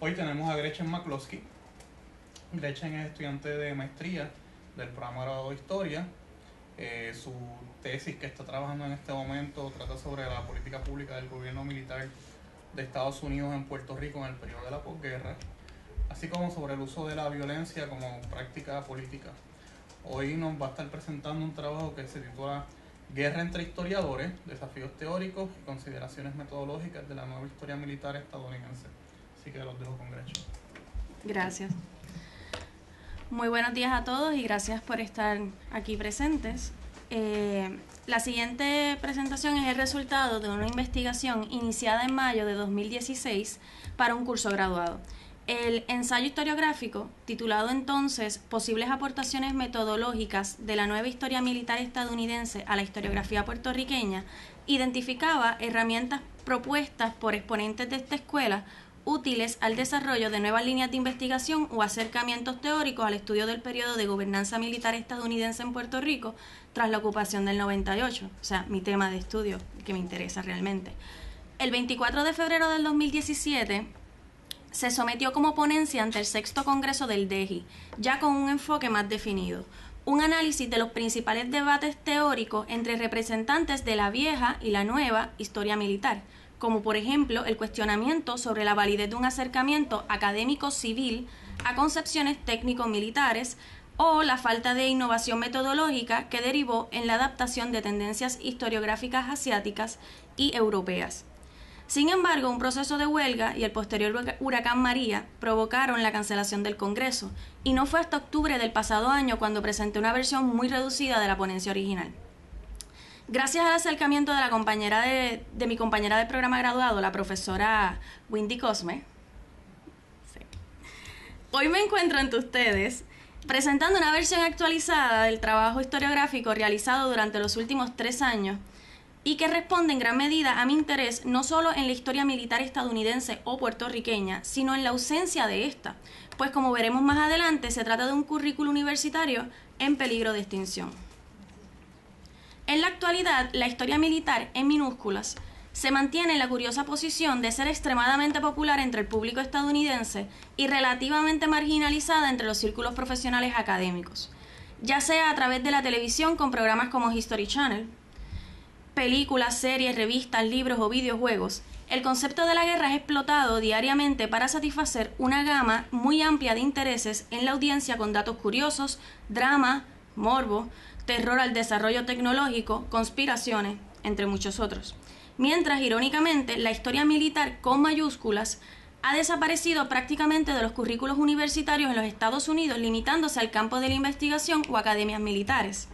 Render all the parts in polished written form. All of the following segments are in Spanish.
Hoy tenemos a Gretchen McCloskey. Gretchen es estudiante de maestría del programa graduado de Historia. Su tesis que está trabajando en este momento trata sobre la política pública del gobierno militar de Estados Unidos en Puerto Rico en el periodo de la posguerra, así como sobre el uso de la violencia como práctica política. Hoy nos va a estar presentando un trabajo que se titula Guerra entre historiadores, desafíos teóricos y consideraciones metodológicas de la nueva historia militar estadounidense. Así que los dejo con Gretchen. Gracias. Muy buenos días a todos y gracias por estar aquí presentes. La siguiente presentación es el resultado de una investigación iniciada en mayo de 2016 para un curso graduado. El ensayo historiográfico, titulado entonces Posibles aportaciones metodológicas de la nueva historia militar estadounidense a la historiografía puertorriqueña, identificaba herramientas propuestas por exponentes de esta escuela útiles al desarrollo de nuevas líneas de investigación o acercamientos teóricos al estudio del periodo de gobernanza militar estadounidense en Puerto Rico tras la ocupación del 98, o sea, mi tema de estudio que me interesa realmente. El 24 de febrero del 2017 se sometió como ponencia ante el 6º Congreso del DEGI, ya con un enfoque más definido, un análisis de los principales debates teóricos entre representantes de la vieja y la nueva historia militar, como por ejemplo el cuestionamiento sobre la validez de un acercamiento académico civil a concepciones técnico-militares o la falta de innovación metodológica que derivó en la adaptación de tendencias historiográficas asiáticas y europeas. Sin embargo, un proceso de huelga y el posterior huracán María provocaron la cancelación del Congreso, y no fue hasta octubre del pasado año cuando presenté una versión muy reducida de la ponencia original. Gracias al acercamiento de mi compañera de programa graduado, la profesora Wendy Cosme, hoy me encuentro ante ustedes presentando una versión actualizada del trabajo historiográfico realizado durante los últimos 3 años y que responde en gran medida a mi interés no solo en la historia militar estadounidense o puertorriqueña, sino en la ausencia de esta, pues como veremos más adelante, se trata de un currículo universitario en peligro de extinción. En la actualidad, la historia militar, en minúsculas, se mantiene en la curiosa posición de ser extremadamente popular entre el público estadounidense y relativamente marginalizada entre los círculos profesionales académicos, ya sea a través de la televisión con programas como History Channel, películas, series, revistas, libros o videojuegos. El concepto de la guerra es explotado diariamente para satisfacer una gama muy amplia de intereses en la audiencia con datos curiosos, drama, morbo, terror al desarrollo tecnológico, conspiraciones, entre muchos otros. Mientras, irónicamente, la historia militar con mayúsculas ha desaparecido prácticamente de los currículos universitarios en los Estados Unidos, limitándose al campo de la investigación o academias militares.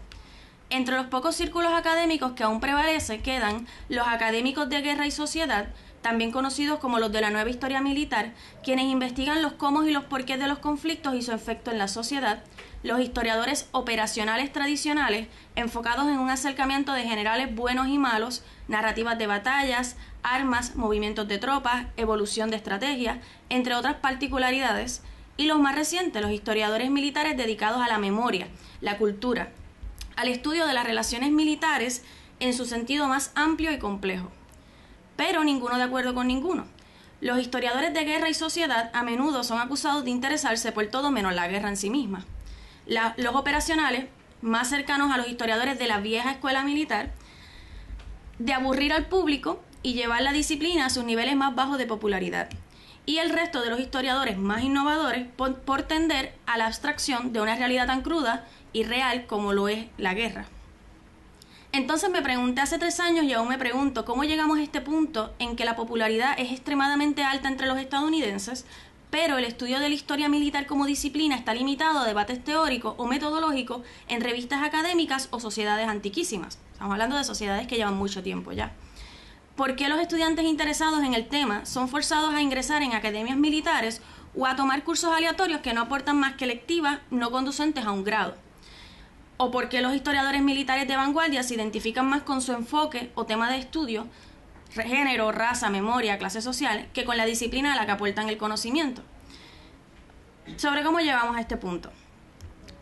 Entre los pocos círculos académicos que aún prevalece quedan los académicos de guerra y sociedad, también conocidos como los de la nueva historia militar, quienes investigan los cómo y los porqués de los conflictos y su efecto en la sociedad, los historiadores operacionales tradicionales, enfocados en un acercamiento de generales buenos y malos, narrativas de batallas, armas, movimientos de tropas, evolución de estrategias, entre otras particularidades, y los más recientes, los historiadores militares dedicados a la memoria, la cultura, al estudio de las relaciones militares en su sentido más amplio y complejo. Pero ninguno de acuerdo con ninguno. Los historiadores de guerra y sociedad a menudo son acusados de interesarse por todo menos la guerra en sí misma. Los operacionales, más cercanos a los historiadores de la vieja escuela militar, de aburrir al público y llevar la disciplina a sus niveles más bajos de popularidad. Y el resto de los historiadores más innovadores por tender a la abstracción de una realidad tan cruda y real como lo es la guerra. Entonces me pregunté hace 3 años y aún me pregunto cómo llegamos a este punto en que la popularidad es extremadamente alta entre los estadounidenses, pero el estudio de la historia militar como disciplina está limitado a debates teóricos o metodológicos en revistas académicas o sociedades antiquísimas. Estamos hablando de sociedades que llevan mucho tiempo ya. ¿Por qué los estudiantes interesados en el tema son forzados a ingresar en academias militares o a tomar cursos aleatorios que no aportan más que electivas no conducentes a un grado? ¿O por qué los historiadores militares de vanguardia se identifican más con su enfoque o tema de estudio, género, raza, memoria, clase social, que con la disciplina a la que aportan el conocimiento? Sobre cómo llegamos a este punto.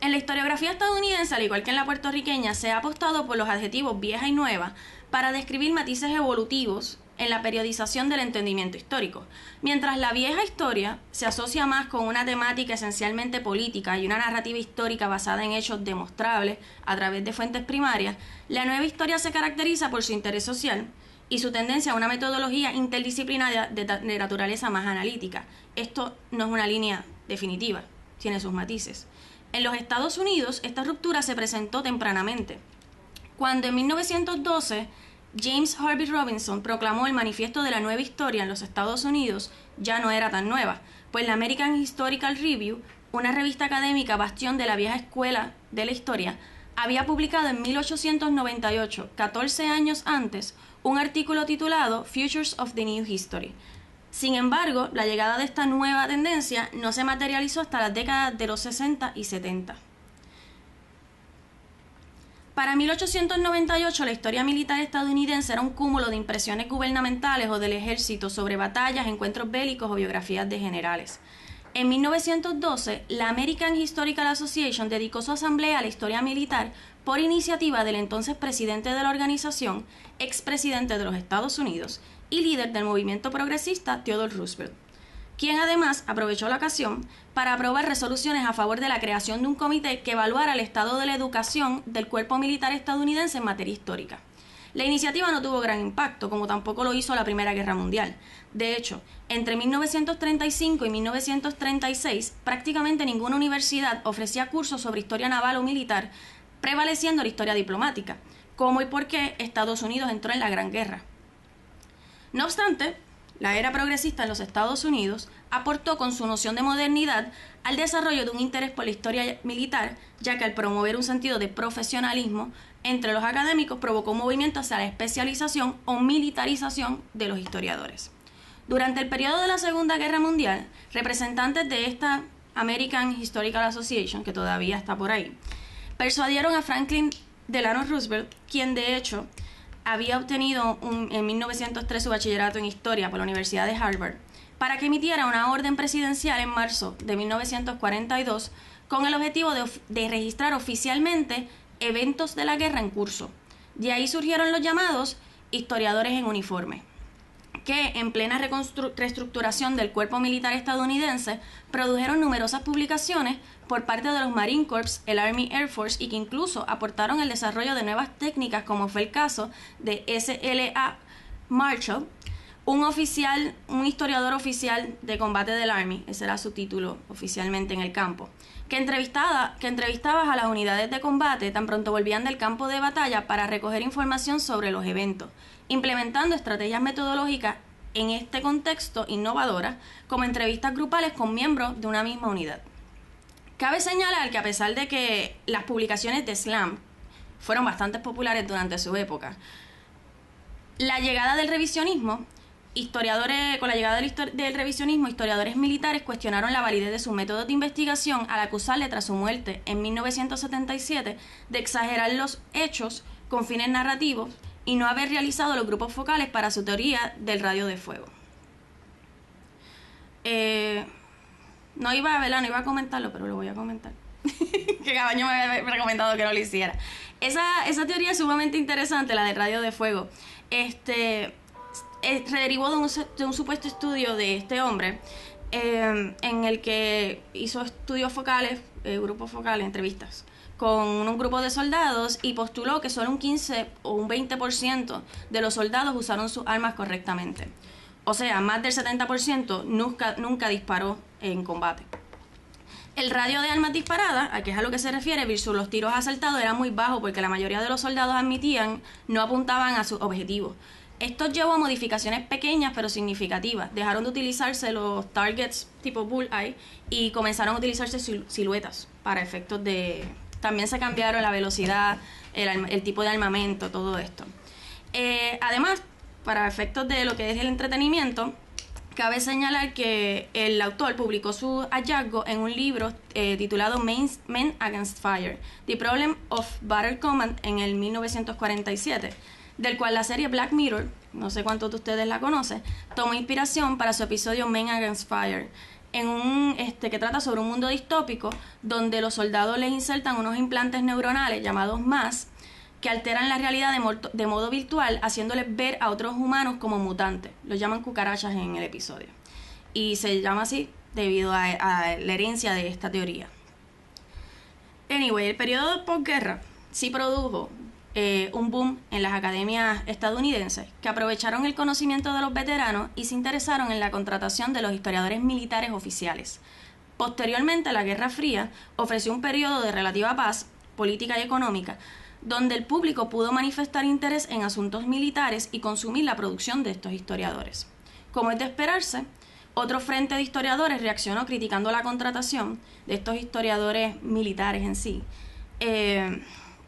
En la historiografía estadounidense, al igual que en la puertorriqueña, se ha apostado por los adjetivos vieja y nueva para describir matices evolutivos en la periodización del entendimiento histórico. Mientras la vieja historia se asocia más con una temática esencialmente política y una narrativa histórica basada en hechos demostrables a través de fuentes primarias, la nueva historia se caracteriza por su interés social y su tendencia a una metodología interdisciplinaria de naturaleza más analítica. Esto no es una línea definitiva, tiene sus matices. En los Estados Unidos, esta ruptura se presentó tempranamente, cuando en 1912 James Harvey Robinson proclamó el Manifiesto de la Nueva Historia en los Estados Unidos. Ya no era tan nueva, pues la American Historical Review, una revista académica bastión de la vieja escuela de la historia, había publicado en 1898, 14 años antes, un artículo titulado Futures of the New History. Sin embargo, la llegada de esta nueva tendencia no se materializó hasta las décadas de los 60 y 70. Para 1898, la historia militar estadounidense era un cúmulo de impresiones gubernamentales o del ejército sobre batallas, encuentros bélicos o biografías de generales. En 1912, la American Historical Association dedicó su asamblea a la historia militar por iniciativa del entonces presidente de la organización, expresidente de los Estados Unidos y líder del movimiento progresista Theodore Roosevelt, quien además aprovechó la ocasión para aprobar resoluciones a favor de la creación de un comité que evaluara el estado de la educación del cuerpo militar estadounidense en materia histórica. La iniciativa no tuvo gran impacto, como tampoco lo hizo la Primera Guerra Mundial. De hecho, entre 1935 y 1936, prácticamente ninguna universidad ofrecía cursos sobre historia naval o militar, prevaleciendo la historia diplomática, cómo y por qué Estados Unidos entró en la Gran Guerra. No obstante, la era progresista en los Estados Unidos aportó con su noción de modernidad al desarrollo de un interés por la historia militar, ya que al promover un sentido de profesionalismo entre los académicos provocó un movimiento hacia la especialización o militarización de los historiadores. Durante el periodo de la Segunda Guerra Mundial, representantes de esta American Historical Association, que todavía está por ahí, persuadieron a Franklin Delano Roosevelt, quien de hecho había obtenido en 1903 su bachillerato en Historia por la Universidad de Harvard, para que emitiera una orden presidencial en marzo de 1942 con el objetivo de registrar oficialmente eventos de la guerra en curso. De ahí surgieron los llamados historiadores en uniforme, que en plena reestructuración del cuerpo militar estadounidense produjeron numerosas publicaciones por parte de los Marine Corps, el Army Air Force, y que incluso aportaron el desarrollo de nuevas técnicas, como fue el caso de S.L.A. Marshall, un historiador oficial de combate del Army, ese era su título oficialmente en el campo, que entrevistaba a las unidades de combate tan pronto volvían del campo de batalla para recoger información sobre los eventos, implementando estrategias metodológicas en este contexto innovadoras, como entrevistas grupales con miembros de una misma unidad. Cabe señalar que a pesar de que las publicaciones de Slam fueron bastante populares durante su época, la llegada del revisionismo, historiadores militares cuestionaron la validez de sus métodos de investigación al acusarle tras su muerte en 1977 de exagerar los hechos con fines narrativos y no haber realizado los grupos focales para su teoría del radio de fuego. No iba a comentarlo, pero lo voy a comentar. Que Cabaño me había recomendado que no lo hiciera. Esa teoría es sumamente interesante, la del radio de fuego. Derivó de un supuesto estudio de este hombre, en el que hizo estudios focales, grupos focales, entrevistas, con un grupo de soldados y postuló que solo un 15 o un 20% de los soldados usaron sus armas correctamente. O sea, más del 70% nunca disparó en combate. El radio de armas disparadas, a que es a lo que se refiere, versus los tiros acertados, era muy bajo porque la mayoría de los soldados admitían no apuntaban a sus objetivos. Esto llevó a modificaciones pequeñas pero significativas. Dejaron de utilizarse los targets tipo bullseye y comenzaron a utilizarse siluetas para efectos de... También se cambiaron la velocidad, el tipo de armamento, todo esto. Además, para efectos de lo que es el entretenimiento, cabe señalar que el autor publicó su hallazgo en un libro titulado Men Against Fire, The Problem of Battle Command, en el 1947, del cual la serie Black Mirror, no sé cuántos de ustedes la conocen, tomó inspiración para su episodio Men Against Fire, que trata sobre un mundo distópico donde los soldados les insertan unos implantes neuronales llamados MAS, que alteran la realidad de modo virtual, haciéndoles ver a otros humanos como mutantes. Los llaman cucarachas en el episodio. Y se llama así debido a la herencia de esta teoría. Anyway, el periodo de posguerra sí produjo un boom en las academias estadounidenses que aprovecharon el conocimiento de los veteranos y se interesaron en la contratación de los historiadores militares oficiales. Posteriormente, la Guerra Fría ofreció un periodo de relativa paz política y económica, donde el público pudo manifestar interés en asuntos militares y consumir la producción de estos historiadores. Como es de esperarse, otro frente de historiadores reaccionó criticando la contratación de estos historiadores militares en sí,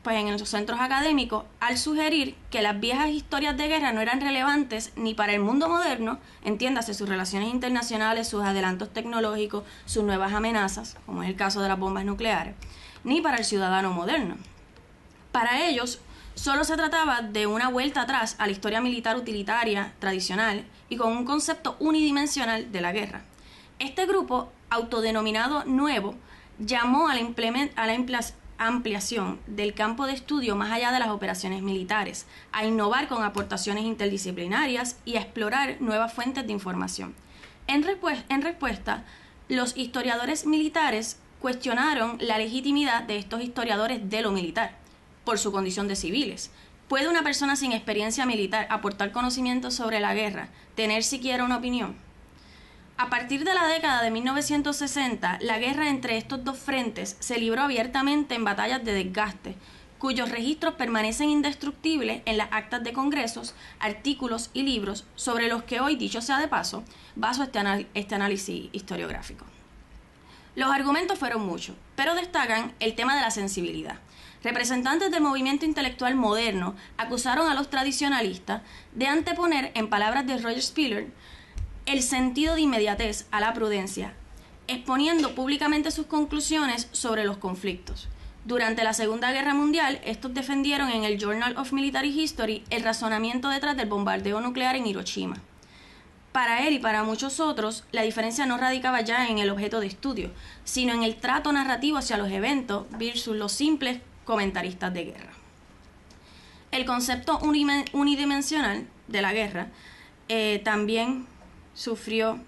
pues en los centros académicos, al sugerir que las viejas historias de guerra no eran relevantes ni para el mundo moderno, entiéndase sus relaciones internacionales, sus adelantos tecnológicos, sus nuevas amenazas, como es el caso de las bombas nucleares, ni para el ciudadano moderno. Para ellos, solo se trataba de una vuelta atrás a la historia militar utilitaria tradicional y con un concepto unidimensional de la guerra. Este grupo, autodenominado Nuevo, llamó a la ampliación del campo de estudio más allá de las operaciones militares, a innovar con aportaciones interdisciplinarias y a explorar nuevas fuentes de información. En respuesta, los historiadores militares cuestionaron la legitimidad de estos historiadores de lo militar, por su condición de civiles. ¿Puede una persona sin experiencia militar aportar conocimiento sobre la guerra, tener siquiera una opinión? A partir de la década de 1960, la guerra entre estos dos frentes se libró abiertamente en batallas de desgaste, cuyos registros permanecen indestructibles en las actas de congresos, artículos y libros sobre los que hoy, dicho sea de paso, baso este análisis historiográfico. Los argumentos fueron muchos, pero destacan el tema de la sensibilidad. Representantes del movimiento intelectual moderno acusaron a los tradicionalistas de anteponer, en palabras de Roger Spiller, el sentido de inmediatez a la prudencia, exponiendo públicamente sus conclusiones sobre los conflictos. Durante la Segunda Guerra Mundial, estos defendieron en el Journal of Military History el razonamiento detrás del bombardeo nuclear en Hiroshima. Para él y para muchos otros, la diferencia no radicaba ya en el objeto de estudio, sino en el trato narrativo hacia los eventos versus los simples comentaristas de guerra. El concepto unidimensional de la guerra también sufrió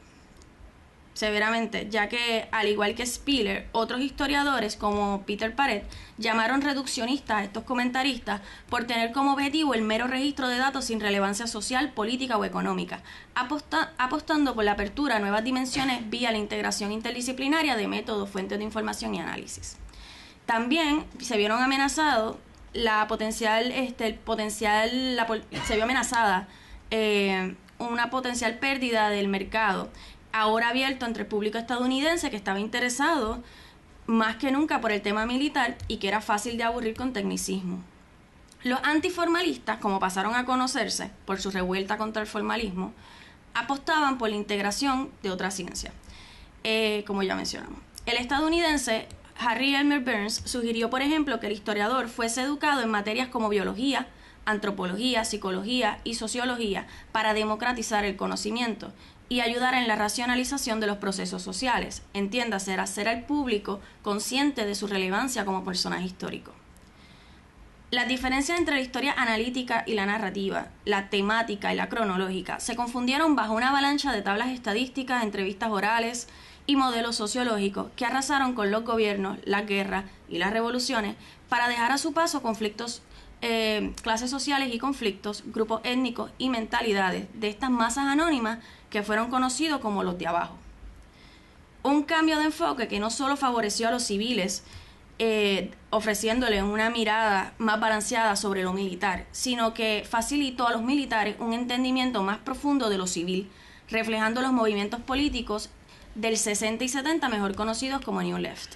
severamente, ya que, al igual que Spiller, otros historiadores como Peter Paret llamaron reduccionistas a estos comentaristas por tener como objetivo el mero registro de datos sin relevancia social, política o económica, apostando por la apertura a nuevas dimensiones vía la integración interdisciplinaria de métodos, fuentes de información y análisis. También se vieron amenazados se vio amenazada una potencial pérdida del mercado, ahora abierto entre el público estadounidense que estaba interesado más que nunca por el tema militar y que era fácil de aburrir con tecnicismo. Los antiformalistas, como pasaron a conocerse por su revuelta contra el formalismo, apostaban por la integración de otra ciencia, como ya mencionamos. El estadounidense Harry Elmer Burns sugirió, por ejemplo, que el historiador fuese educado en materias como biología, antropología, psicología y sociología para democratizar el conocimiento y ayudar en la racionalización de los procesos sociales, entiéndase, hacer al público consciente de su relevancia como personaje histórico. Las diferencias entre la historia analítica y la narrativa, la temática y la cronológica, se confundieron bajo una avalancha de tablas estadísticas, entrevistas orales y modelos sociológicos que arrasaron con los gobiernos, las guerras y las revoluciones para dejar a su paso conflictos, clases sociales y conflictos, grupos étnicos y mentalidades de estas masas anónimas que fueron conocidos como los de abajo. Un cambio de enfoque que no solo favoreció a los civiles, ofreciéndoles una mirada más balanceada sobre lo militar, sino que facilitó a los militares un entendimiento más profundo de lo civil, reflejando los movimientos políticos del 60 y 70 mejor conocidos como New Left.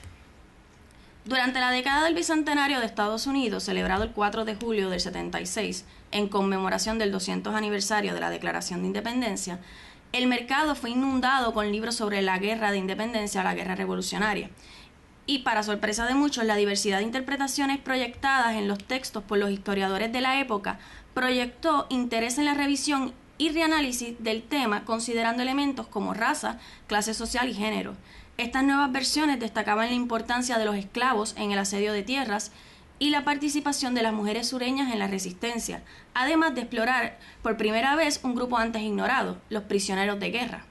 Durante la década del Bicentenario de Estados Unidos, celebrado el 4 de julio del 76, en conmemoración del 200 aniversario de la Declaración de Independencia, el mercado fue inundado con libros sobre la guerra de independencia o la guerra revolucionaria. Y para sorpresa de muchos, la diversidad de interpretaciones proyectadas en los textos por los historiadores de la época proyectó interés en la revisión y reanálisis del tema, considerando elementos como raza, clase social y género. Estas nuevas versiones destacaban la importancia de los esclavos en el asedio de tierras y la participación de las mujeres sureñas en la resistencia, además de explorar por primera vez un grupo antes ignorado, los prisioneros de guerra.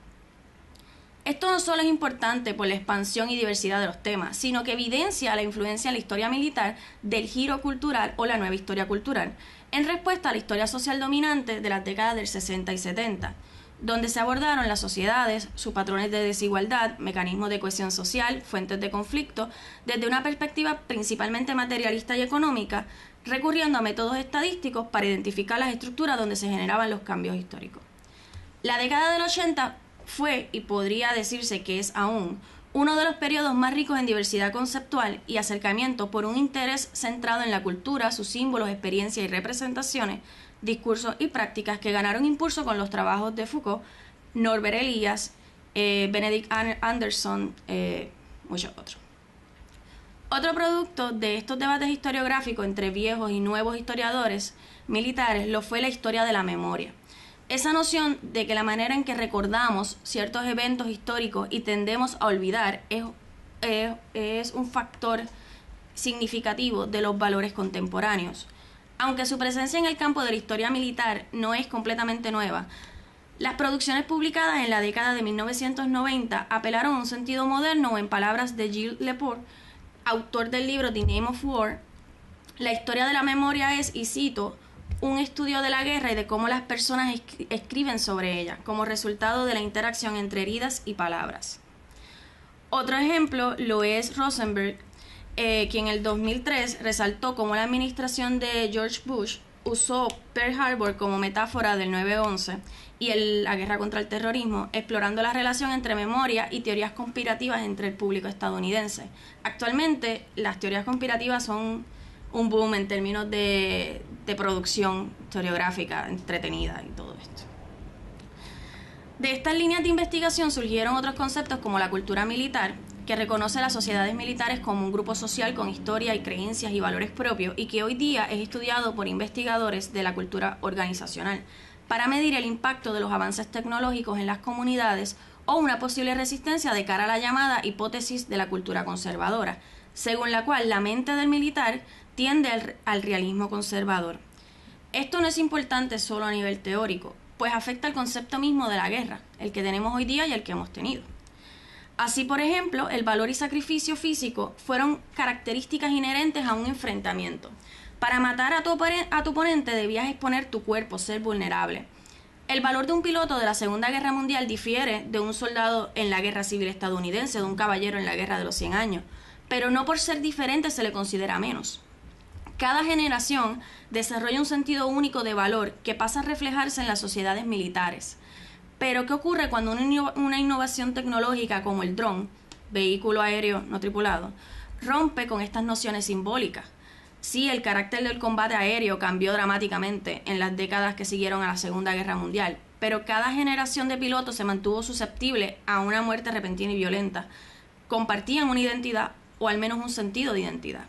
Esto no solo es importante por la expansión y diversidad de los temas, sino que evidencia la influencia en la historia militar del giro cultural o la nueva historia cultural, en respuesta a la historia social dominante de las décadas del 60 y 70, donde se abordaron las sociedades, sus patrones de desigualdad, mecanismos de cohesión social, fuentes de conflicto, desde una perspectiva principalmente materialista y económica, recurriendo a métodos estadísticos para identificar las estructuras donde se generaban los cambios históricos. La década del 80 fue, y podría decirse que es aún, uno de los periodos más ricos en diversidad conceptual y acercamiento por un interés centrado en la cultura, sus símbolos, experiencias y representaciones, discursos y prácticas que ganaron impulso con los trabajos de Foucault, Norbert Elias, Benedict Anderson, muchos otros. Otro producto de estos debates historiográficos entre viejos y nuevos historiadores militares lo fue la historia de la memoria. Esa noción de que la manera en que recordamos ciertos eventos históricos y tendemos a olvidar es un factor significativo de los valores contemporáneos. Aunque su presencia en el campo de la historia militar no es completamente nueva, las producciones publicadas en la década de 1990 apelaron a un sentido moderno o, en palabras de Gilles Lepore, autor del libro The Name of War, la historia de la memoria es, y cito, un estudio de la guerra y de cómo las personas escriben sobre ella, como resultado de la interacción entre heridas y palabras. Otro ejemplo lo es Rosenberg, quien en el 2003 resaltó cómo la administración de George Bush usó Pearl Harbor como metáfora del 9/11 y la guerra contra el terrorismo, explorando la relación entre memoria y teorías conspirativas entre el público estadounidense. Actualmente, las teorías conspirativas son un boom en términos de producción historiográfica entretenida y todo esto. De estas líneas de investigación surgieron otros conceptos como la cultura militar, que reconoce a las sociedades militares como un grupo social con historia y creencias y valores propios y que hoy día es estudiado por investigadores de la cultura organizacional para medir el impacto de los avances tecnológicos en las comunidades o una posible resistencia de cara a la llamada hipótesis de la cultura conservadora, según la cual la mente del militar tiende al realismo conservador. Esto no es importante solo a nivel teórico, pues afecta al concepto mismo de la guerra, el que tenemos hoy día y el que hemos tenido. Así, por ejemplo, el valor y sacrificio físico fueron características inherentes a un enfrentamiento. Para matar a tu oponente debías exponer tu cuerpo, ser vulnerable. El valor de un piloto de la Segunda Guerra Mundial difiere de un soldado en la Guerra Civil estadounidense, de un caballero en la Guerra de los 100 años, pero no por ser diferente se le considera menos. Cada generación desarrolla un sentido único de valor que pasa a reflejarse en las sociedades militares. Pero, ¿qué ocurre cuando una innovación tecnológica como el dron, vehículo aéreo no tripulado, rompe con estas nociones simbólicas? Sí, el carácter del combate aéreo cambió dramáticamente en las décadas que siguieron a la Segunda Guerra Mundial, pero cada generación de pilotos se mantuvo susceptible a una muerte repentina y violenta. Compartían una identidad, o al menos un sentido de identidad.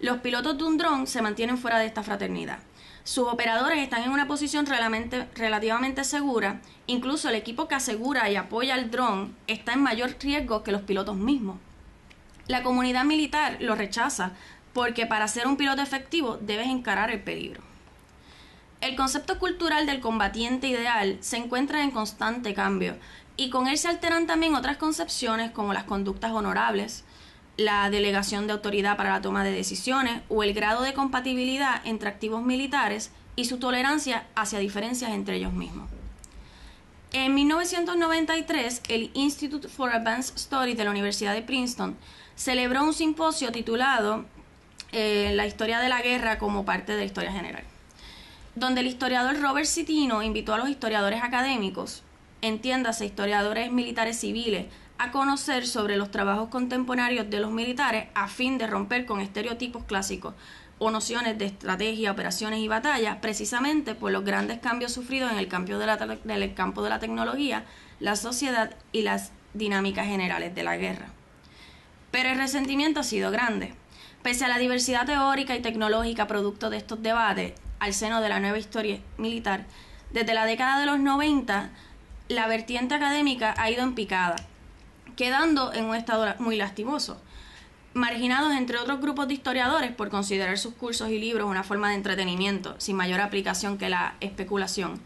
Los pilotos de un dron se mantienen fuera de esta fraternidad. Sus operadores están en una posición relativamente segura. Incluso el equipo que asegura y apoya el dron está en mayor riesgo que los pilotos mismos. La comunidad militar lo rechaza porque para ser un piloto efectivo debes encarar el peligro. El concepto cultural del combatiente ideal se encuentra en constante cambio y con él se alteran también otras concepciones como las conductas honorables, la delegación de autoridad para la toma de decisiones o el grado de compatibilidad entre activos militares y su tolerancia hacia diferencias entre ellos mismos. En 1993, el Institute for Advanced Studies de la Universidad de Princeton celebró un simposio titulado La historia de la guerra como parte de la historia general, donde el historiador Robert Citino invitó a los historiadores académicos, entiéndase historiadores militares civiles, a conocer sobre los trabajos contemporáneos de los militares a fin de romper con estereotipos clásicos o nociones de estrategia, operaciones y batallas, precisamente por los grandes cambios sufridos en el campo de la tecnología, la sociedad y las dinámicas generales de la guerra. Pero el resentimiento ha sido grande. Pese a la diversidad teórica y tecnológica producto de estos debates al seno de la nueva historia militar, desde la década de los 90, la vertiente académica ha ido en picada, quedando en un estado muy lastimoso. marginados entre otros grupos de historiadores por considerar sus cursos y libros una forma de entretenimiento sin mayor aplicación que la especulación,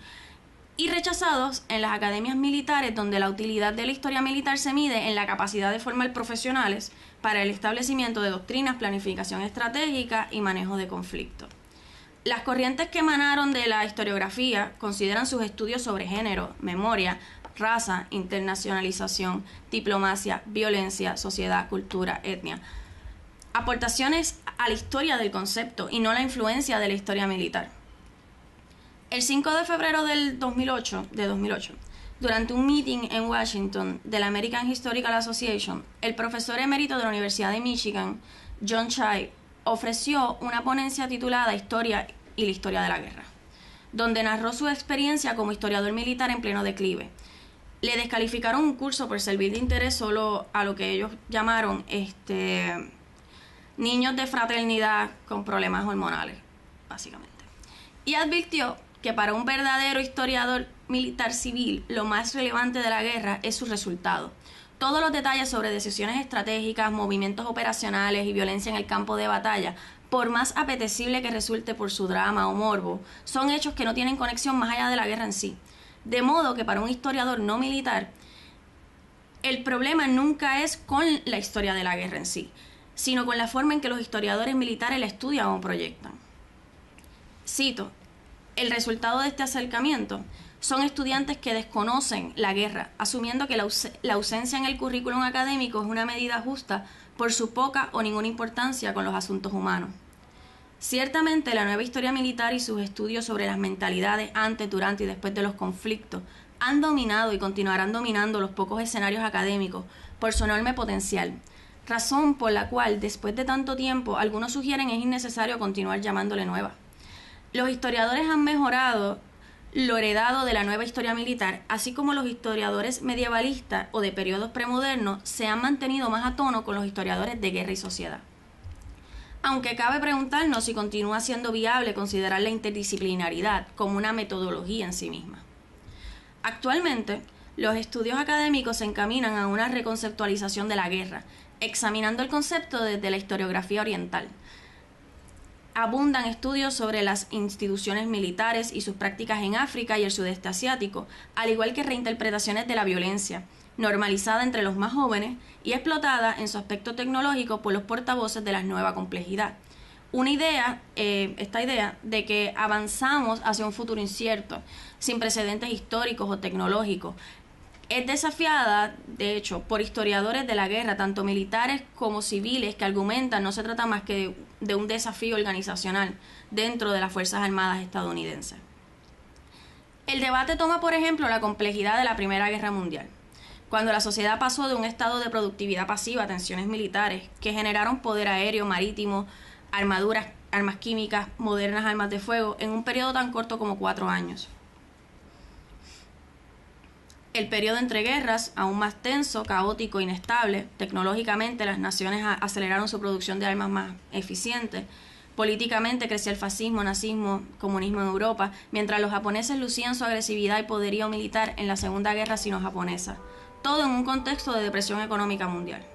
y rechazados en las academias militares, donde la utilidad de la historia militar se mide en la capacidad de formar profesionales para el establecimiento de doctrinas, planificación estratégica y manejo de conflictos. Las corrientes que emanaron de la historiografía consideran sus estudios sobre género, memoria, raza, internacionalización, diplomacia, violencia, sociedad, cultura, etnia. Aportaciones a la historia del concepto y no la influencia de la historia militar. El 5 de febrero del 2008, durante un meeting en Washington de la American Historical Association, el profesor emérito de la Universidad de Michigan, John Chai, ofreció una ponencia titulada Historia y la historia de la guerra, donde narró su experiencia como historiador militar en pleno declive. Le descalificaron un curso por servir de interés solo a lo que ellos llamaron niños de fraternidad con problemas hormonales, básicamente. Y advirtió que para un verdadero historiador militar civil, lo más relevante de la guerra es su resultado. Todos los detalles sobre decisiones estratégicas, movimientos operacionales y violencia en el campo de batalla, por más apetecible que resulte por su drama o morbo, son hechos que no tienen conexión más allá de la guerra en sí. De modo que para un historiador no militar, el problema nunca es con la historia de la guerra en sí, sino con la forma en que los historiadores militares la estudian o proyectan. Cito: el resultado de este acercamiento son estudiantes que desconocen la guerra, asumiendo que la ausencia en el currículum académico es una medida justa por su poca o ninguna importancia con los asuntos humanos. Ciertamente, la nueva historia militar y sus estudios sobre las mentalidades antes, durante y después de los conflictos han dominado y continuarán dominando los pocos escenarios académicos por su enorme potencial, razón por la cual, después de tanto tiempo, algunos sugieren es innecesario continuar llamándole nueva. Los historiadores han mejorado lo heredado de la nueva historia militar, así como los historiadores medievalistas o de periodos premodernos se han mantenido más a tono con los historiadores de guerra y sociedad. Aunque cabe preguntarnos si continúa siendo viable considerar la interdisciplinaridad como una metodología en sí misma. Actualmente, los estudios académicos se encaminan a una reconceptualización de la guerra, examinando el concepto desde la historiografía oriental. Abundan estudios sobre las instituciones militares y sus prácticas en África y el sudeste asiático, al igual que reinterpretaciones de la violencia, normalizada entre los más jóvenes y explotada en su aspecto tecnológico por los portavoces de la nueva complejidad. Esta idea de que avanzamos hacia un futuro incierto, sin precedentes históricos o tecnológicos, es desafiada, de hecho, por historiadores de la guerra, tanto militares como civiles, que argumentan no se trata más que de un desafío organizacional dentro de las Fuerzas Armadas estadounidenses. El debate toma, por ejemplo, la complejidad de la Primera Guerra Mundial, cuando la sociedad pasó de un estado de productividad pasiva a tensiones militares que generaron poder aéreo, marítimo, armaduras, armas químicas, modernas armas de fuego, en un periodo tan corto como 4 años. El periodo entre guerras, aún más tenso, caótico, inestable. Tecnológicamente, las naciones aceleraron su producción de armas más eficientes. Políticamente, creció el fascismo, nazismo, comunismo en Europa, mientras los japoneses lucían su agresividad y poderío militar en la Segunda Guerra Sino-Japonesa. Todo en un contexto de depresión económica mundial.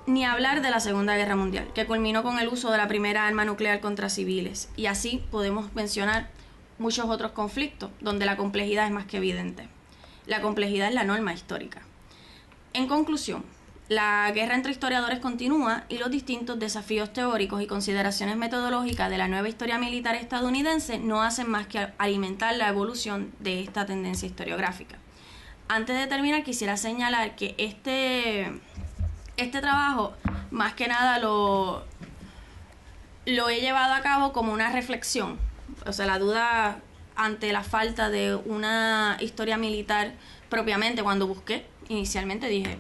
Ni hablar de la Segunda Guerra Mundial, que culminó con el uso de la primera arma nuclear contra civiles. Y así podemos mencionar muchos otros conflictos donde la complejidad es más que evidente. La complejidad es la norma histórica. En conclusión, la guerra entre historiadores continúa y los distintos desafíos teóricos y consideraciones metodológicas de la nueva historia militar estadounidense no hacen más que alimentar la evolución de esta tendencia historiográfica. Antes de terminar, quisiera señalar que este trabajo, más que nada, lo he llevado a cabo como una reflexión. O sea, la duda ante la falta de una historia militar propiamente. Cuando busqué, inicialmente dije,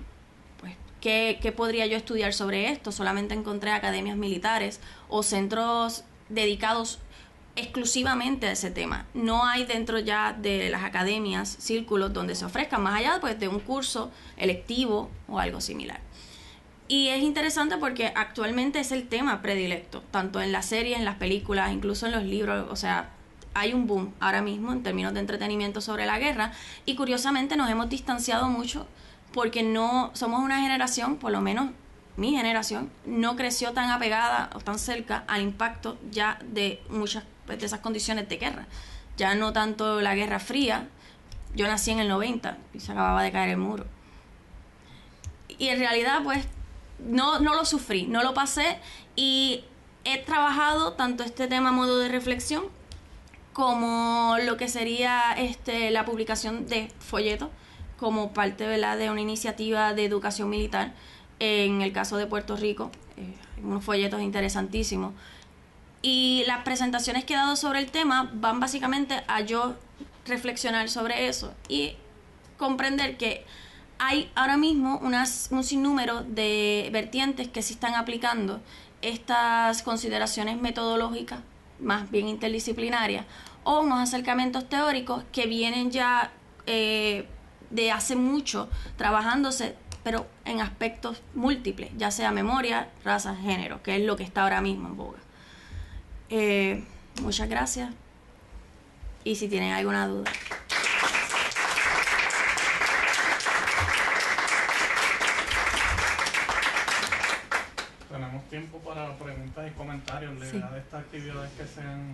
pues, ¿qué podría yo estudiar sobre esto? Solamente encontré academias militares o centros dedicados exclusivamente a ese tema. No hay dentro ya de las academias círculos donde se ofrezcan, más allá pues, de un curso electivo o algo similar. Y es interesante porque actualmente es el tema predilecto, tanto en las series, en las películas, incluso en los libros. O sea, hay un boom ahora mismo en términos de entretenimiento sobre la guerra y curiosamente nos hemos distanciado mucho porque no somos una generación, por lo menos mi generación, no creció tan apegada o tan cerca al impacto ya de muchas de esas condiciones de guerra. Ya no tanto la Guerra Fría, yo nací en el 90 y se acababa de caer el muro. Y en realidad, pues, no lo sufrí, no lo pasé, y he trabajado tanto este tema a modo de reflexión como lo que sería la publicación de folletos como parte, ¿verdad?, de una iniciativa de educación militar. En el caso de Puerto Rico, unos folletos interesantísimos. Y las presentaciones que he dado sobre el tema van básicamente a yo reflexionar sobre eso y comprender que hay ahora mismo un sinnúmero de vertientes que se están aplicando estas consideraciones metodológicas, más bien interdisciplinarias, o unos acercamientos teóricos que vienen ya de hace mucho trabajándose, pero en aspectos múltiples, ya sea memoria, raza, género, que es lo que está ahora mismo en boga. Muchas gracias. Y si tienen alguna duda. Tenemos tiempo para preguntas y comentarios. La idea de esta actividad es que sean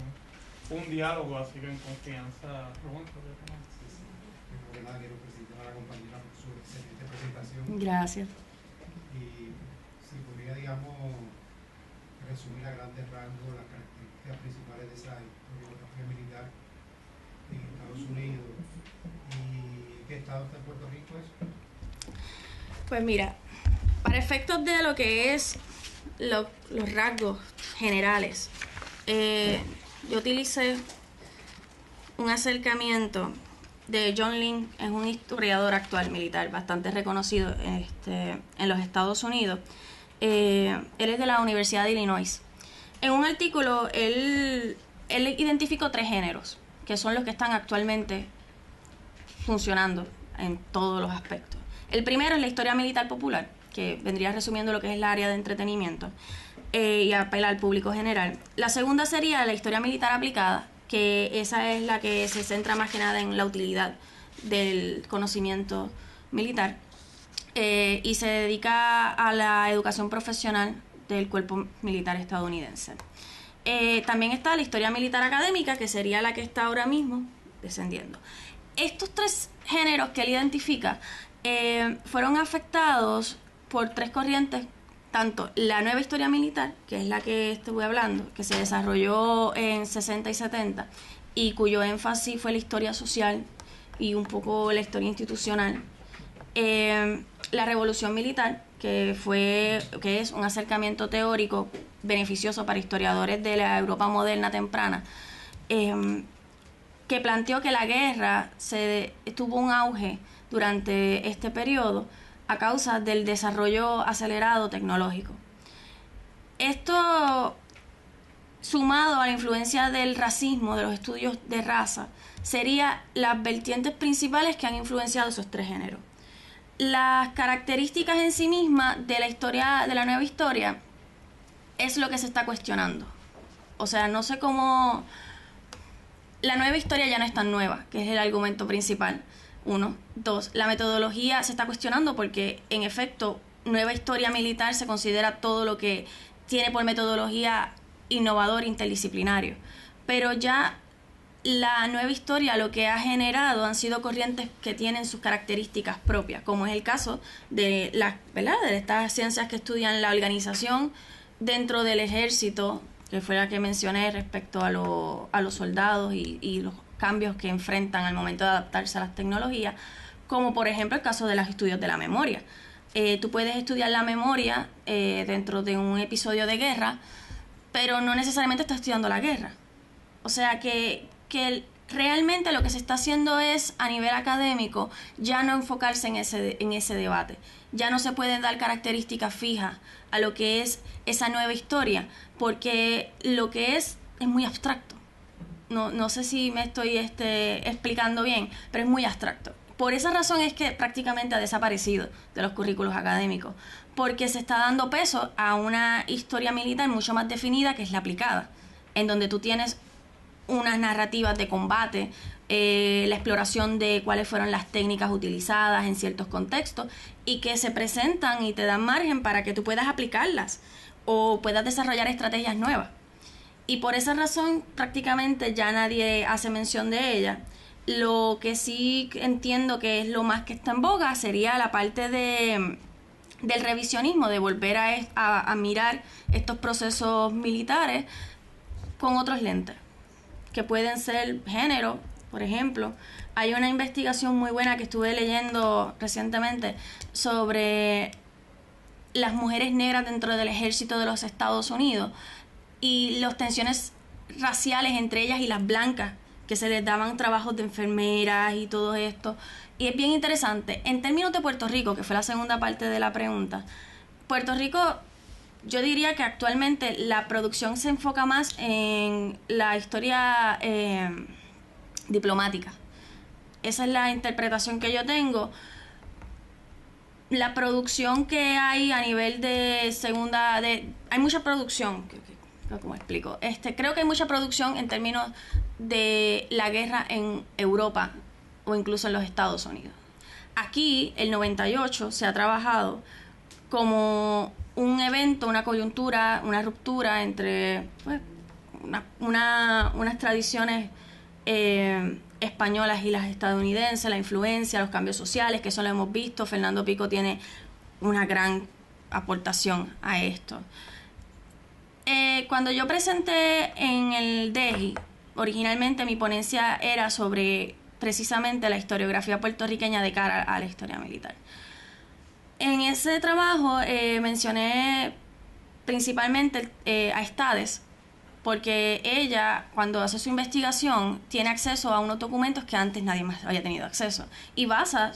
un diálogo, así que en confianza. Quiero felicitar a la compañera por su excelente presentación. Gracias. Y si podría, digamos, resumir a grandes rasgos las características principales de esa historiografía militar en Estados Unidos y qué estado está en Puerto Rico es. Pues mira, para efectos de lo que es los rasgos generales, yo utilicé un acercamiento de John Lynn, es un historiador actual militar bastante reconocido en los Estados Unidos. Él es de la Universidad de Illinois. En un artículo, él identificó 3 géneros, que son los que están actualmente funcionando en todos los aspectos. El primero es la historia militar popular, que vendría resumiendo lo que es el área de entretenimiento y apela al público general. La segunda sería la historia militar aplicada, que esa es la que se centra más que nada en la utilidad del conocimiento militar y se dedica a la educación profesional del cuerpo militar estadounidense. También está la historia militar académica, que sería la que está ahora mismo descendiendo. Estos 3 géneros que él identifica fueron afectados por 3 corrientes, tanto la nueva historia militar, que es la que estuve hablando, que se desarrolló en 60 y 70, y cuyo énfasis fue la historia social y un poco la historia institucional. La revolución militar, que es un acercamiento teórico beneficioso para historiadores de la Europa moderna temprana, que planteó que la guerra tuvo un auge durante este periodo a causa del desarrollo acelerado tecnológico. Esto, sumado a la influencia del racismo, de los estudios de raza, serían las vertientes principales que han influenciado esos 3 géneros. Las características en sí mismas de la historia, de la nueva historia, es lo que se está cuestionando. O sea, no sé cómo... La nueva historia ya no es tan nueva, que es el argumento principal. 1. 2. La metodología se está cuestionando porque, en efecto, nueva historia militar se considera todo lo que tiene por metodología innovador interdisciplinario. Pero ya la nueva historia lo que ha generado han sido corrientes que tienen sus características propias, como es el caso de de estas ciencias que estudian la organización dentro del ejército, que fue la que mencioné respecto a los soldados y los cambios que enfrentan al momento de adaptarse a las tecnologías, como por ejemplo el caso de los estudios de la memoria. Tú puedes estudiar la memoria dentro de un episodio de guerra, pero no necesariamente estás estudiando la guerra. O sea que realmente lo que se está haciendo es, a nivel académico, ya no enfocarse en ese debate. Ya no se pueden dar características fijas a lo que es esa nueva historia, porque lo que es muy abstracto. No sé si me estoy explicando bien, pero es muy abstracto. Por esa razón es que prácticamente ha desaparecido de los currículos académicos, porque se está dando peso a una historia militar mucho más definida, que es la aplicada, en donde tú tienes unas narrativas de combate, la exploración de cuáles fueron las técnicas utilizadas en ciertos contextos y que se presentan y te dan margen para que tú puedas aplicarlas o puedas desarrollar estrategias nuevas. Y por esa razón prácticamente ya nadie hace mención de ella. Lo que sí entiendo que es lo más que está en boga sería la parte del revisionismo, de volver a mirar estos procesos militares con otros lentes, que pueden ser género, por ejemplo. Hay una investigación muy buena que estuve leyendo recientemente sobre las mujeres negras dentro del ejército de los Estados Unidos y las tensiones raciales entre ellas y las blancas, que se les daban trabajos de enfermeras y todo esto. Y es bien interesante. En términos de Puerto Rico, que fue la segunda parte de la pregunta, Puerto Rico, yo diría que actualmente la producción se enfoca más en la historia diplomática. Esa es la interpretación que yo tengo. La producción que hay a nivel de segunda... hay mucha producción, ¿cómo explico? Creo que hay mucha producción en términos de la guerra en Europa o incluso en los Estados Unidos. Aquí, el 98, se ha trabajado como un evento, una coyuntura, una ruptura entre pues, unas tradiciones españolas y las estadounidenses, la influencia, los cambios sociales, que eso lo hemos visto. Fernando Pico tiene una gran aportación a esto. Cuando yo presenté en el DEGI, originalmente mi ponencia era sobre precisamente la historiografía puertorriqueña de cara a la historia militar. En ese trabajo mencioné principalmente a Estades, porque ella, cuando hace su investigación, tiene acceso a unos documentos que antes nadie más había tenido acceso, y basa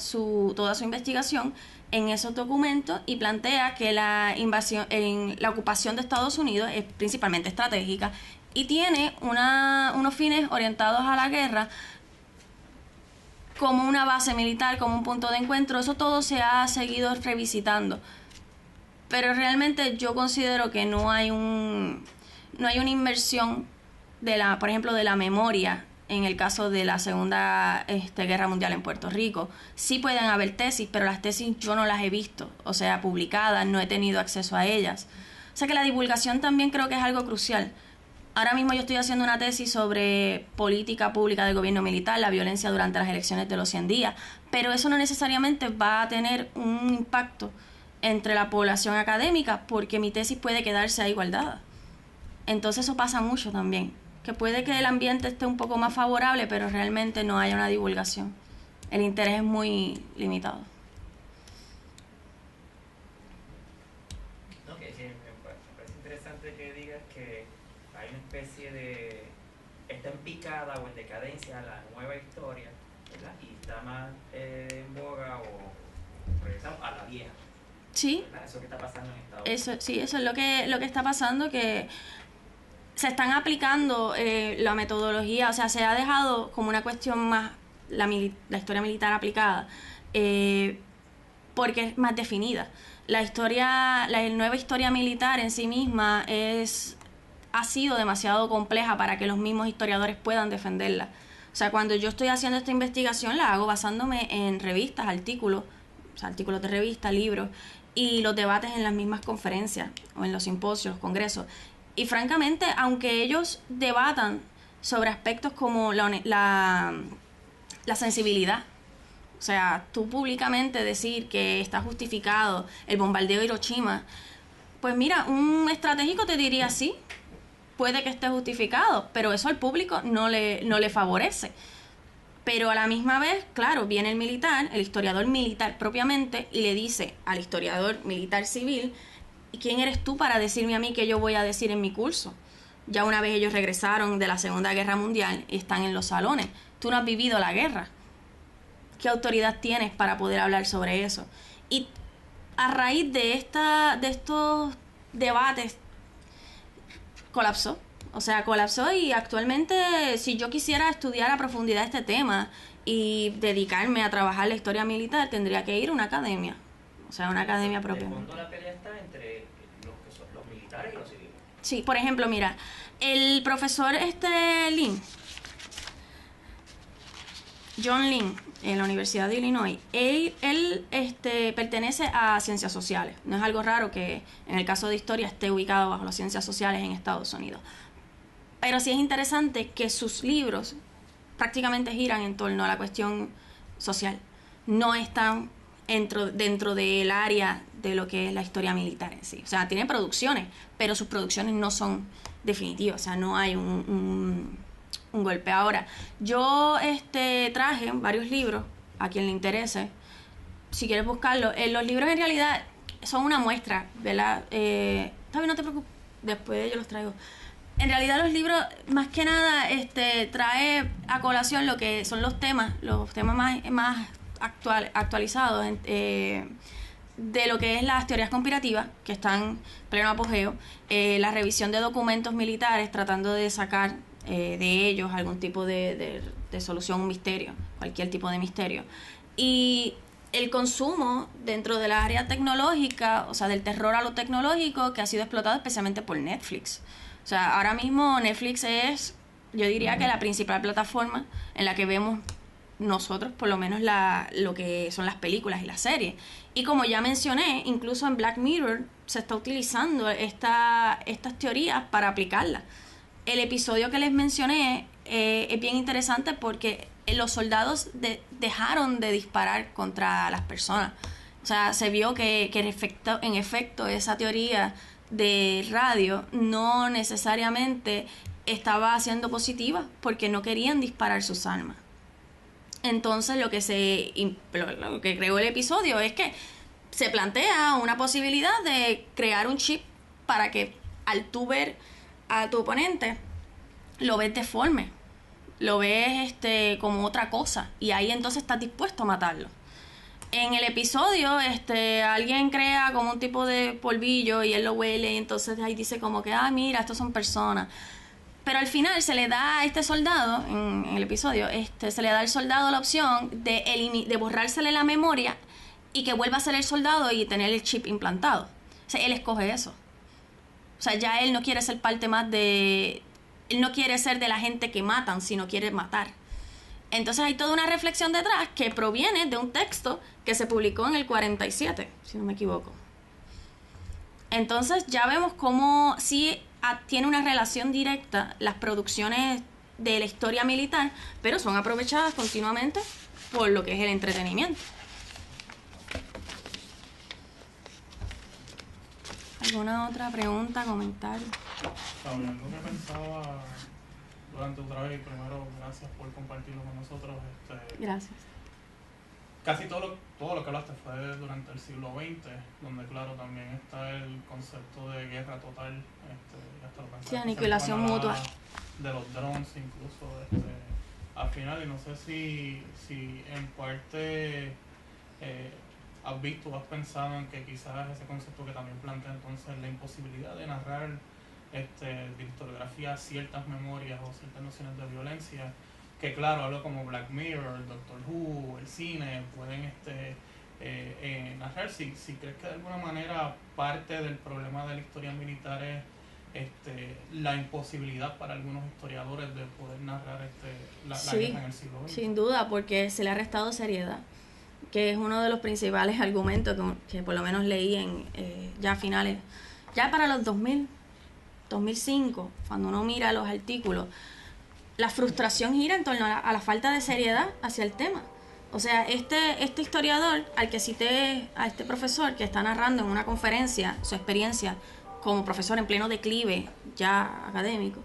toda su investigación en esos documentos y plantea que la ocupación de Estados Unidos es principalmente estratégica y tiene unos fines orientados a la guerra como una base militar, como un punto de encuentro. Eso todo se ha seguido revisitando, pero realmente yo considero que no hay una inversión por ejemplo, de la memoria en el caso de la Segunda Guerra Mundial en Puerto Rico. Sí pueden haber tesis, pero las tesis yo no las he visto, o sea, publicadas, no he tenido acceso a ellas. O sea que la divulgación también creo que es algo crucial. Ahora mismo yo estoy haciendo una tesis sobre política pública del gobierno militar, la violencia durante las elecciones de los 100 días, pero eso no necesariamente va a tener un impacto entre la población académica, porque mi tesis puede quedarse ahí guardada. Entonces eso pasa mucho también, que puede que el ambiente esté un poco más favorable, pero realmente no haya una divulgación. El interés es muy limitado. No, que sí, me parece interesante que digas que hay una especie de... está en picada o en decadencia la nueva historia, ¿verdad? Y está más en boga o regresamos a la vieja. Sí. ¿Verdad? Eso que está pasando en Estados Unidos. Sí, eso es lo que está pasando, que se están aplicando la metodología, o sea, se ha dejado como una cuestión más la historia militar aplicada, porque es más definida. La nueva historia militar en sí misma ha sido demasiado compleja para que los mismos historiadores puedan defenderla. O sea, cuando yo estoy haciendo esta investigación la hago basándome en revistas, artículos de revistas, libros, y los debates en las mismas conferencias o en los simposios, congresos. Y francamente, aunque ellos debatan sobre aspectos como la sensibilidad, o sea, tú públicamente decir que está justificado el bombardeo de Hiroshima, pues mira, un estratégico te diría sí, puede que esté justificado, pero eso al público no le favorece. Pero a la misma vez, claro, viene el historiador militar propiamente, y le dice al historiador militar civil: ¿y quién eres tú para decirme a mí qué yo voy a decir en mi curso? Ya una vez ellos regresaron de la Segunda Guerra Mundial y están en los salones. Tú no has vivido la guerra. ¿Qué autoridad tienes para poder hablar sobre eso? Y a raíz de estos debates colapsó. O sea, colapsó, y actualmente si yo quisiera estudiar a profundidad este tema y dedicarme a trabajar la historia militar, tendría que ir a una academia. O sea, una academia propia. En el fondo la pelea está entre los que son los militares y los civiles. Sí, por ejemplo, mira, el profesor Lin, John Lynn, en la Universidad de Illinois, él pertenece a ciencias sociales. No es algo raro que en el caso de historia esté ubicado bajo las ciencias sociales en Estados Unidos. Pero sí es interesante que sus libros prácticamente giran en torno a la cuestión social. No están dentro del área de lo que es la historia militar en sí. O sea, tiene producciones, pero sus producciones no son definitivas. O sea, no hay un golpe. Ahora, yo traje varios libros, a quien le interese, si quieres buscarlo. Los libros en realidad son una muestra, ¿verdad? Todavía no te preocupes, después yo los traigo. En realidad los libros, más que nada, trae a colación lo que son los temas más actualizados de lo que es las teorías conspirativas, que están en pleno apogeo, la revisión de documentos militares, tratando de sacar de ellos algún tipo de solución, un misterio, cualquier tipo de misterio. Y el consumo dentro de la área tecnológica, o sea, del terror a lo tecnológico, que ha sido explotado especialmente por Netflix. O sea, ahora mismo Netflix es, yo diría que la principal plataforma en la que vemos nosotros, por lo menos lo que son las películas y las series. Y como ya mencioné, incluso en Black Mirror se está utilizando estas teorías para aplicarlas. El episodio que les mencioné es bien interesante porque los soldados dejaron de disparar contra las personas. O sea, se vio que en efecto esa teoría de radio no necesariamente estaba siendo positiva porque no querían disparar sus armas. Entonces lo que creó el episodio es que se plantea una posibilidad de crear un chip para que al tú ver a tu oponente lo ves deforme, lo ves como otra cosa, y ahí entonces estás dispuesto a matarlo. En el episodio alguien crea como un tipo de polvillo y él lo huele y entonces ahí dice como que mira, estos son personas. Pero al final se le da a este soldado, en el episodio, se le da al soldado la opción de borrársele la memoria y que vuelva a ser el soldado y tener el chip implantado. O sea, él escoge eso. O sea, ya él no quiere ser parte más de... Él no quiere ser de la gente que matan, sino quiere matar. Entonces hay toda una reflexión detrás que proviene de un texto que se publicó en el 47, si no me equivoco. Entonces ya vemos cómo sí tiene una relación directa las producciones de la historia militar, pero son aprovechadas continuamente por lo que es el entretenimiento. ¿Alguna otra pregunta, comentario? Algo que pensaba durante otra vez, y primero gracias por compartirlo con nosotros. Gracias. Casi todo lo que hablaste fue durante el siglo XX, donde claro también está el concepto de guerra total, hasta lo sí, aniquilación mutua de los drones incluso al final, y no sé si en parte has pensado en que quizás ese concepto que también plantea entonces la imposibilidad de narrar de historiografía ciertas memorias o ciertas nociones de violencia, que claro, algo como Black Mirror, Doctor Who, el cine, pueden narrar. Si crees que de alguna manera parte del problema de la historia militar es la imposibilidad para algunos historiadores de poder narrar la guerra en el siglo XX. Sin duda, porque se le ha restado seriedad, que es uno de los principales argumentos que por lo menos leí ya a finales, ya para los 2005, cuando uno mira los artículos, la frustración gira en torno a la falta de seriedad hacia el tema. O sea, este historiador, al que cité, a este profesor que está narrando en una conferencia su experiencia como profesor en pleno declive ya académico,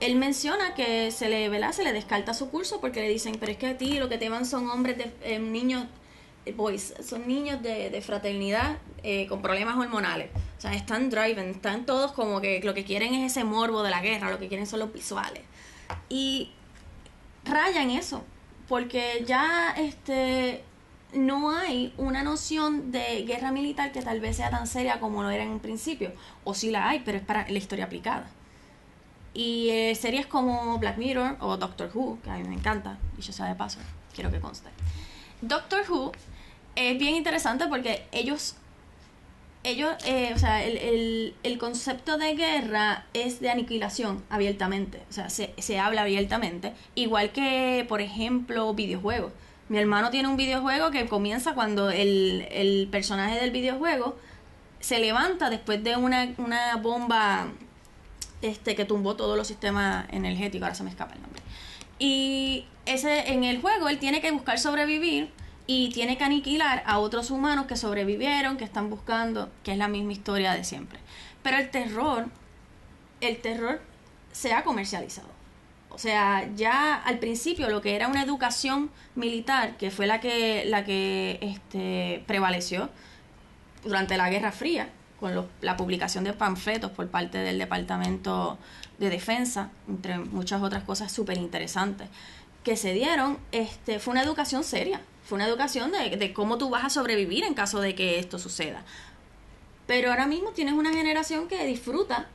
él menciona que se le descarta su curso porque le dicen, pero es que a ti lo que te van son hombres niños, boys, son niños de fraternidad con problemas hormonales. O sea, están todos como que lo que quieren es ese morbo de la guerra, lo que quieren son los visuales. Y rayan eso, porque ya no hay una noción de guerra militar que tal vez sea tan seria como lo era en un principio, o sí la hay, pero es para la historia aplicada. Y series como Black Mirror o Doctor Who, que a mí me encanta, dicho sea de paso, quiero que conste. Doctor Who es bien interesante porque ellos ellos, o sea, el concepto de guerra es de aniquilación abiertamente, o sea, se habla abiertamente, igual que, por ejemplo, videojuegos. Mi hermano tiene un videojuego que comienza cuando el personaje del videojuego se levanta después de una bomba que tumbó todos los sistemas energéticos, ahora se me escapa el nombre. Y en el juego él tiene que buscar sobrevivir y tiene que aniquilar a otros humanos que sobrevivieron, que están buscando, que es la misma historia de siempre. Pero el terror se ha comercializado. O sea, ya al principio lo que era una educación militar, que fue la que prevaleció durante la Guerra Fría, con la publicación de panfletos por parte del Departamento de Defensa, entre muchas otras cosas súper interesantes que se dieron, fue una educación seria, fue una educación de cómo tú vas a sobrevivir en caso de que esto suceda. Pero ahora mismo tienes una generación que disfruta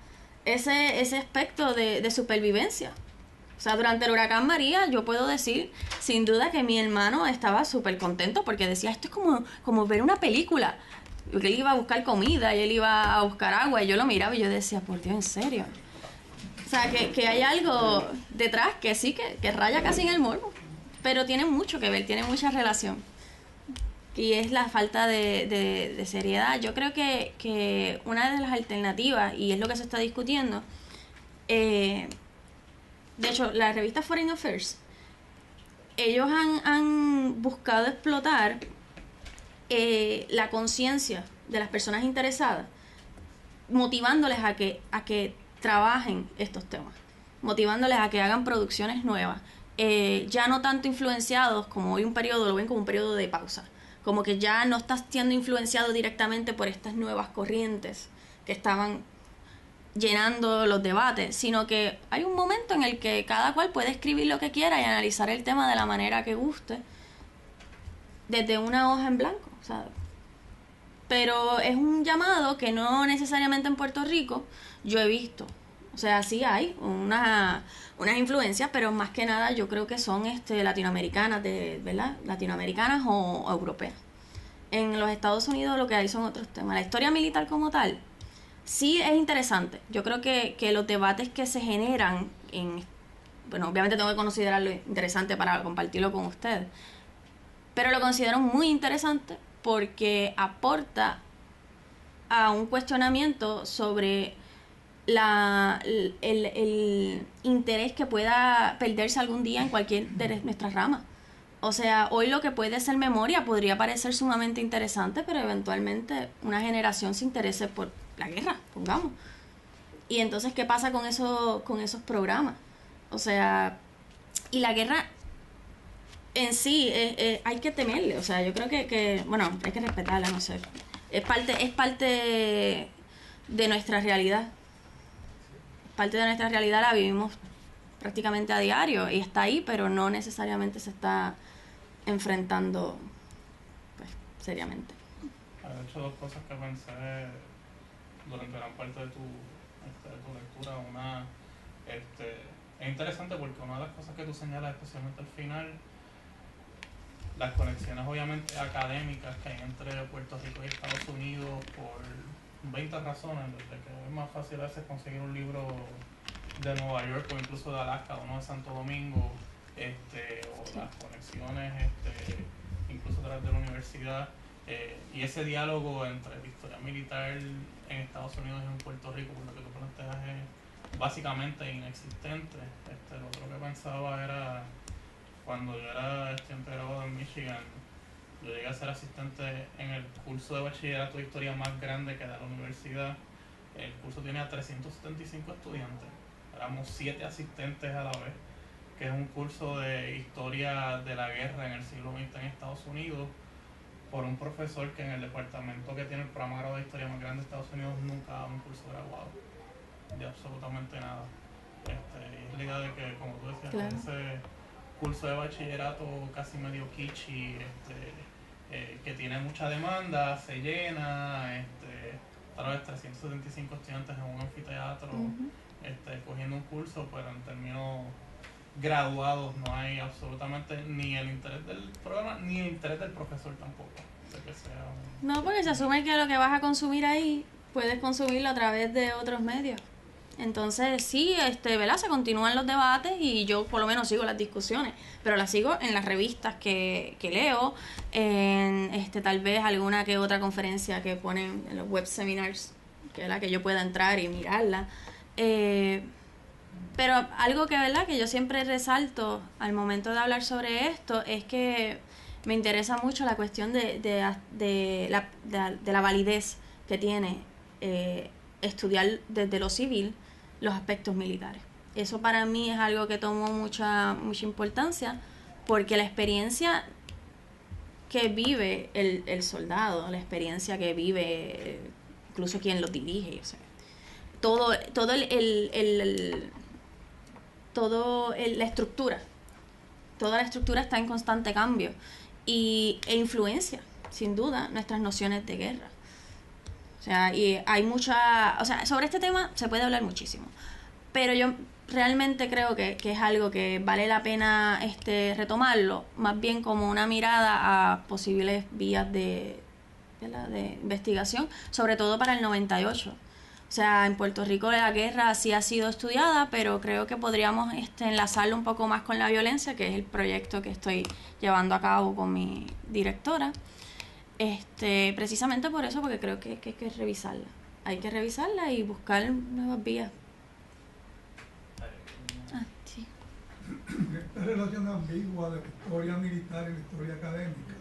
ese aspecto de supervivencia. O sea, durante el huracán María yo puedo decir sin duda que mi hermano estaba súper contento porque decía, esto es como ver una película. Porque él iba a buscar comida y él iba a buscar agua y yo lo miraba y yo decía, por Dios, ¿en serio? O sea, que hay algo detrás que sí, que raya casi en el morbo, pero tiene mucho que ver, tiene mucha relación. Y es la falta de seriedad. Yo creo que una de las alternativas, y es lo que se está discutiendo, de hecho, la revista Foreign Affairs, ellos han buscado explotar la conciencia de las personas interesadas, motivándoles a que trabajen estos temas, motivándoles a que hagan producciones nuevas, ya no tanto influenciados como hoy un periodo, lo ven como un periodo de pausa, como que ya no estás siendo influenciado directamente por estas nuevas corrientes que estaban llenando los debates, sino que hay un momento en el que cada cual puede escribir lo que quiera y analizar el tema de la manera que guste, desde una hoja en blanco, ¿sabes? Pero es un llamado que no necesariamente en Puerto Rico yo he visto. O sea, sí hay unas influencias, pero más que nada yo creo que son latinoamericanas, ¿verdad? Latinoamericanas o europeas. En los Estados Unidos lo que hay son otros temas. La historia militar como tal sí es interesante. Yo creo que los debates que se generan bueno, obviamente tengo que considerarlo interesante para compartirlo con ustedes, pero lo considero muy interesante porque aporta a un cuestionamiento sobre el interés que pueda perderse algún día en cualquier de nuestras ramas. O sea, hoy lo que puede ser memoria podría parecer sumamente interesante, pero eventualmente una generación se interese por la guerra, pongamos. Y entonces, ¿qué pasa con esos programas? O sea, y la guerra en sí hay que temerle. O sea, yo creo que bueno, hay que respetarla, no sé. Es parte de nuestra realidad. Parte de nuestra realidad la vivimos prácticamente a diario y está ahí, pero no necesariamente se está enfrentando pues seriamente. De hecho, dos cosas que pensé durante gran parte de tu lectura. Una, es interesante porque una de las cosas que tú señalas, especialmente al final, las conexiones obviamente académicas que hay entre Puerto Rico y Estados Unidos por 20 razones, desde que es más fácil a veces conseguir un libro de Nueva York o incluso de Alaska, uno de Santo Domingo, o las conexiones incluso a través de la universidad, y ese diálogo entre la historia militar en Estados Unidos y en Puerto Rico, por lo que tú planteas, es básicamente inexistente. Lo otro que pensaba era, cuando yo era estudiante graduado en Michigan, yo llegué a ser asistente en el curso de bachillerato de historia más grande que da la universidad. El curso tenía 375 estudiantes, éramos 7 asistentes a la vez, que es un curso de historia de la guerra en el siglo XX en Estados Unidos, por un profesor que en el departamento que tiene el programa graduado de historia más grande de Estados Unidos nunca ha dado un curso graduado de absolutamente nada. Es la idea de que, como tú decías, claro, ese curso de bachillerato casi medio kitschy, que tiene mucha demanda, se llena, tal vez 375 estudiantes en un anfiteatro, cogiendo un curso, pero en términos graduados no hay absolutamente ni el interés del programa ni el interés del profesor tampoco. parece que sea No, porque se asume que lo que vas a consumir ahí puedes consumirlo a través de otros medios. Entonces, sí, ¿verdad? Se continúan los debates y yo por lo menos sigo las discusiones, pero las sigo en las revistas que leo, en tal vez alguna que otra conferencia que ponen en los web seminars, que es la que yo pueda entrar y mirarla. Pero algo que, ¿verdad?, que yo siempre resalto al momento de hablar sobre esto es que me interesa mucho la cuestión de la validez que tiene estudiar desde lo civil los aspectos militares. Eso para mí es algo que tomó mucha importancia, porque la experiencia que vive el soldado, la experiencia que vive incluso quien lo dirige, o sea, toda la estructura está en constante cambio e influencia, sin duda, nuestras nociones de guerra. O sea, y hay sobre este tema se puede hablar muchísimo, pero yo realmente creo que es algo que vale la pena retomarlo, más bien como una mirada a posibles vías de investigación, sobre todo para el 98. O sea, en Puerto Rico la guerra sí ha sido estudiada, pero creo que podríamos enlazarlo un poco más con la violencia, que es el proyecto que estoy llevando a cabo con mi directora. Precisamente por eso, porque creo que hay que revisarla. Hay que revisarla y buscar nuevas vías. Sí. Esta relación ambigua de la historia militar y la historia académica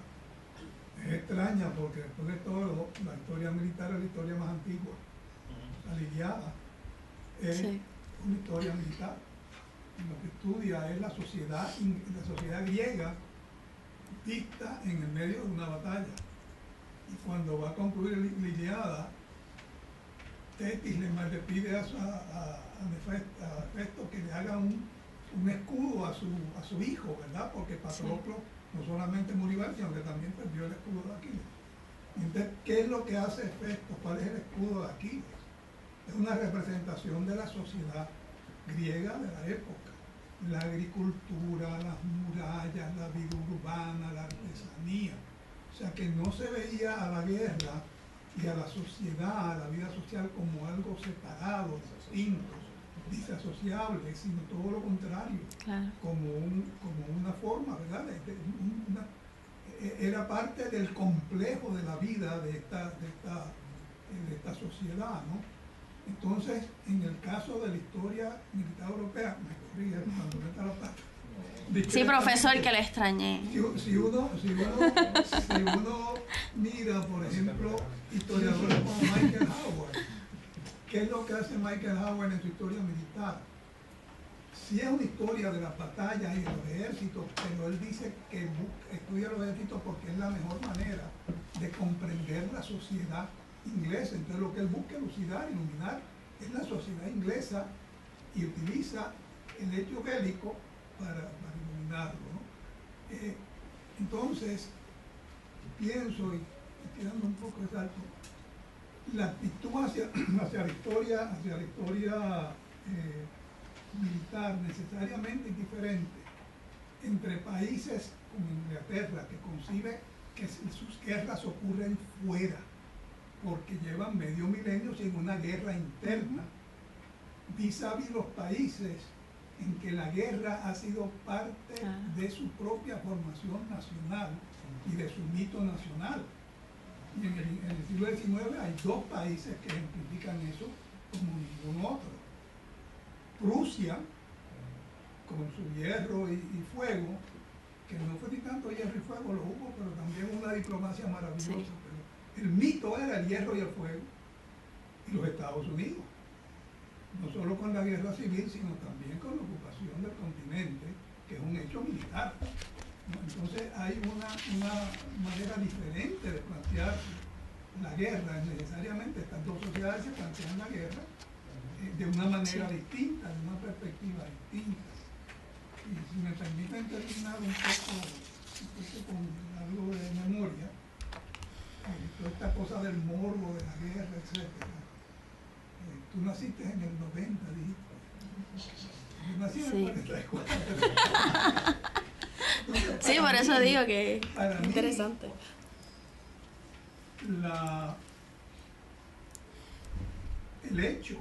es extraña, porque después de todo la historia militar es la historia más antigua. La Ilíada es una historia militar. Lo que estudia es la sociedad griega vista en el medio de una batalla. Y cuando va a concluir la Ilíada, Tetis le pide a Hefesto que le haga un escudo a su hijo, ¿verdad? Porque Patroclo no solamente murió, sino que también perdió el escudo de Aquiles. Entonces, ¿qué es lo que hace Hefesto? ¿Cuál es el escudo de Aquiles? Es una representación de la sociedad griega de la época. La agricultura, las murallas, la vida urbana, la artesanía. O sea que no se veía a la guerra y a la sociedad, a la vida social, como algo separado, distinto, disasociable, sino todo lo contrario, claro, como una forma, ¿verdad? Era parte del complejo de la vida de esta sociedad, ¿no? Entonces, en el caso de la historia militar europea, me corrige cuando meta la pata. Sí, profesor, que le extrañé. Si uno mira, por ejemplo, historiadores como Michael Howard, ¿qué es lo que hace Michael Howard en su historia militar? Sí es una historia de las batallas y de los ejércitos, pero él dice que estudia los ejércitos porque es la mejor manera de comprender la sociedad inglesa. Entonces lo que él busca iluminar es la sociedad inglesa y utiliza el hecho bélico para iluminarlo, ¿no? Entonces pienso, y estoy dando un poco de salto, la actitud hacia la historia militar necesariamente es diferente entre países como Inglaterra, que concibe que sus guerras ocurren fuera, porque llevan medio milenio sin una guerra interna, vis-a-vis los países en que la guerra ha sido parte de su propia formación nacional y de su mito nacional. Y en el siglo XIX hay dos países que ejemplifican eso como ningún otro. Prusia, con su hierro y fuego, que no fue ni tanto hierro y fuego, lo hubo, pero también una diplomacia maravillosa. Sí. Pero el mito era el hierro y el fuego. Y los Estados Unidos, no solo con la guerra civil, sino también con la ocupación del continente, que es un hecho militar, ¿no? Entonces hay una manera diferente de plantear la guerra. Necesariamente estas dos sociedades se plantean la guerra de una manera distinta, de una perspectiva distinta. Y si me permiten terminar un poco con algo de memoria, toda esta cosa del morbo, de la guerra, etc. Tú naciste en el 90, dijiste. Yo nací en el 44. Sí, por eso digo que es para mí, interesante. el hecho